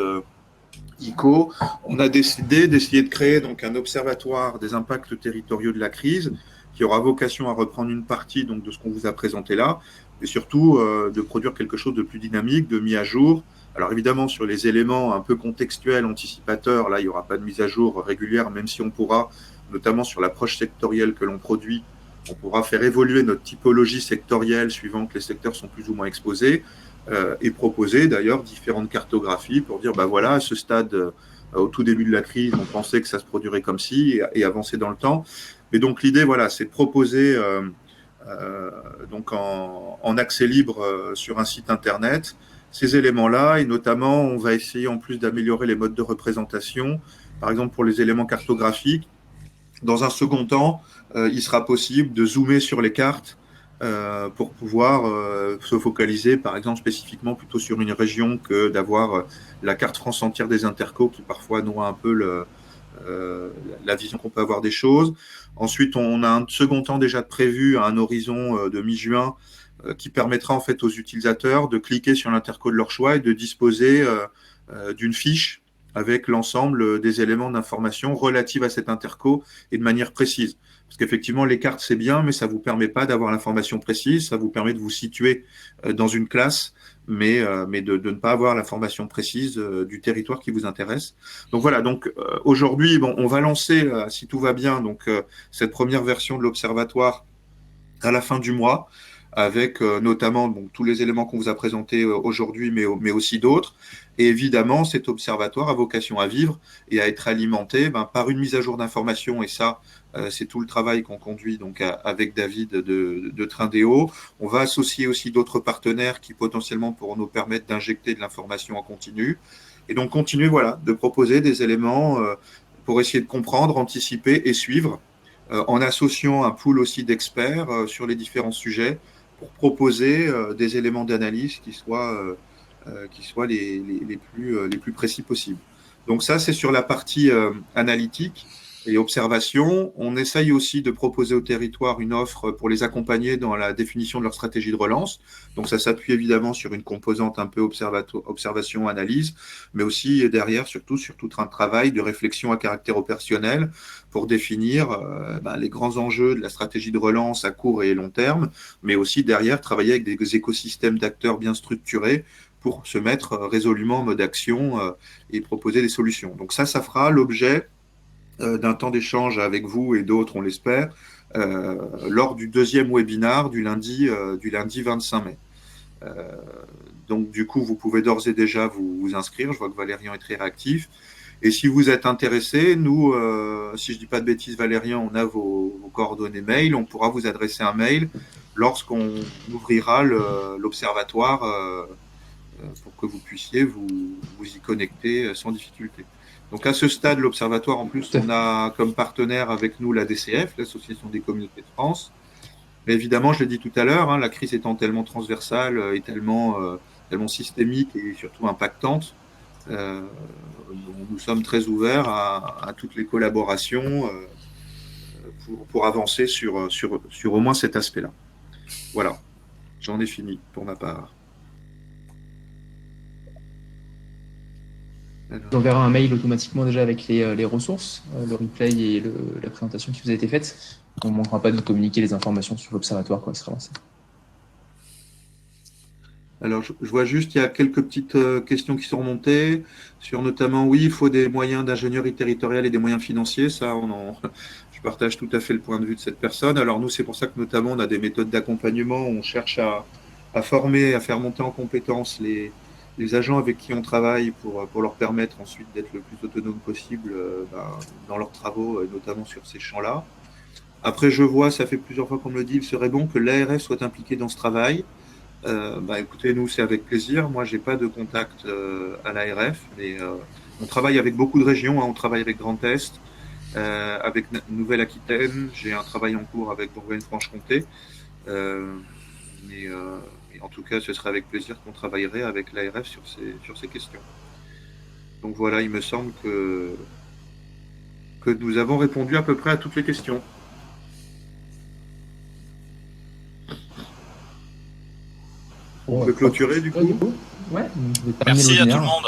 ICO, on a décidé d'essayer de créer donc un observatoire des impacts territoriaux de la crise qui aura vocation à reprendre une partie donc de ce qu'on vous a présenté là, et surtout de produire quelque chose de plus dynamique, de mis à jour. Alors évidemment, sur les éléments un peu contextuels, anticipateurs, là, il n'y aura pas de mise à jour régulière, même si on pourra, notamment sur l'approche sectorielle que l'on produit, on pourra faire évoluer notre typologie sectorielle suivant que les secteurs sont plus ou moins exposés, et proposer d'ailleurs différentes cartographies pour dire, voilà, à ce stade, au tout début de la crise, on pensait que ça se produirait comme ci, et avancer dans le temps. Mais donc l'idée, voilà, c'est de proposer donc en accès libre sur un site internet. Ces éléments-là, et notamment, on va essayer en plus d'améliorer les modes de représentation, par exemple pour les éléments cartographiques. Dans un second temps, il sera possible de zoomer sur les cartes pour pouvoir se focaliser, par exemple, spécifiquement plutôt sur une région que d'avoir la carte France entière des intercos qui parfois noie un peu la vision qu'on peut avoir des choses. Ensuite, on a un second temps déjà prévu à un horizon de mi-juin qui permettra en fait aux utilisateurs de cliquer sur l'interco de leur choix et de disposer d'une fiche avec l'ensemble des éléments d'information relatifs à cette interco et de manière précise. Parce qu'effectivement, les cartes, c'est bien, mais ça ne vous permet pas d'avoir l'information précise, ça vous permet de vous situer dans une classe, mais de ne pas avoir l'information précise du territoire qui vous intéresse. Donc voilà, donc aujourd'hui, bon, on va lancer, si tout va bien, donc cette première version de l'Observatoire à la fin du mois, avec notamment bon, tous les éléments qu'on vous a présentés aujourd'hui, mais aussi d'autres. Et évidemment, cet observatoire a vocation à vivre et à être alimenté par une mise à jour d'informations. Et ça, c'est tout le travail qu'on conduit donc avec David de Trindéo. On va associer aussi d'autres partenaires qui potentiellement pourront nous permettre d'injecter de l'information en continu. Et donc continuer voilà, de proposer des éléments pour essayer de comprendre, anticiper et suivre, en associant un pool aussi d'experts sur les différents sujets, pour proposer des éléments d'analyse qui soient les plus précis possibles. Donc ça, c'est sur la partie analytique et observation. On essaye aussi de proposer au territoire une offre pour les accompagner dans la définition de leur stratégie de relance. Donc ça s'appuie évidemment sur une composante un peu observation, analyse, mais aussi derrière, surtout sur tout un travail de réflexion à caractère opérationnel pour définir les grands enjeux de la stratégie de relance à court et long terme, mais aussi derrière travailler avec des écosystèmes d'acteurs bien structurés pour se mettre résolument en mode action et proposer des solutions. Donc ça fera l'objet d'un temps d'échange avec vous et d'autres, on l'espère, lors du deuxième webinar du lundi 25 mai. Donc du coup, vous pouvez d'ores et déjà vous inscrire. Je vois que Valérian est très réactif. Et si vous êtes intéressé, nous, si je ne dis pas de bêtises, Valérian, on a vos coordonnées mail. On pourra vous adresser un mail lorsqu'on ouvrira l'observatoire pour que vous puissiez vous y connecter sans difficulté. Donc à ce stade, l'Observatoire, en plus, on a comme partenaire avec nous la DCF, l'Association des communautés de France. Mais évidemment, je l'ai dit tout à l'heure, la crise étant tellement transversale et tellement systémique et surtout impactante, nous sommes très ouverts à toutes les collaborations pour avancer sur au moins cet aspect-là. Voilà, j'en ai fini pour ma part. On verra un mail automatiquement déjà avec les ressources, le replay et la présentation qui vous a été faite. On ne manquera pas de communiquer les informations sur l'observatoire quand il sera lancé. Alors, je vois juste, il y a quelques petites questions qui sont remontées sur notamment, oui, il faut des moyens d'ingénierie territoriale et des moyens financiers. Ça, je partage tout à fait le point de vue de cette personne. Alors, nous, c'est pour ça que notamment, on a des méthodes d'accompagnement où on cherche à former, à faire monter en compétences les agents avec qui on travaille pour leur permettre ensuite d'être le plus autonome possible dans leurs travaux, notamment sur ces champs-là. Après, je vois, ça fait plusieurs fois qu'on me le dit, il serait bon que l'ARF soit impliqué dans ce travail. Écoutez, nous, c'est avec plaisir. Moi, j'ai pas de contact à l'ARF, mais on travaille avec beaucoup de régions. On travaille avec Grand Est, avec Nouvelle-Aquitaine. J'ai un travail en cours avec Bourgogne-Franche-Comté. Mais en tout cas, ce serait avec plaisir qu'on travaillerait avec l'ARF sur ces questions. Donc voilà, il me semble que nous avons répondu à peu près à toutes les questions. On peut clôturer du coup. Ouais, merci à tout le monde.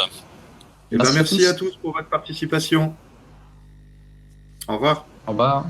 Merci à tous pour votre participation. Au revoir. Au revoir.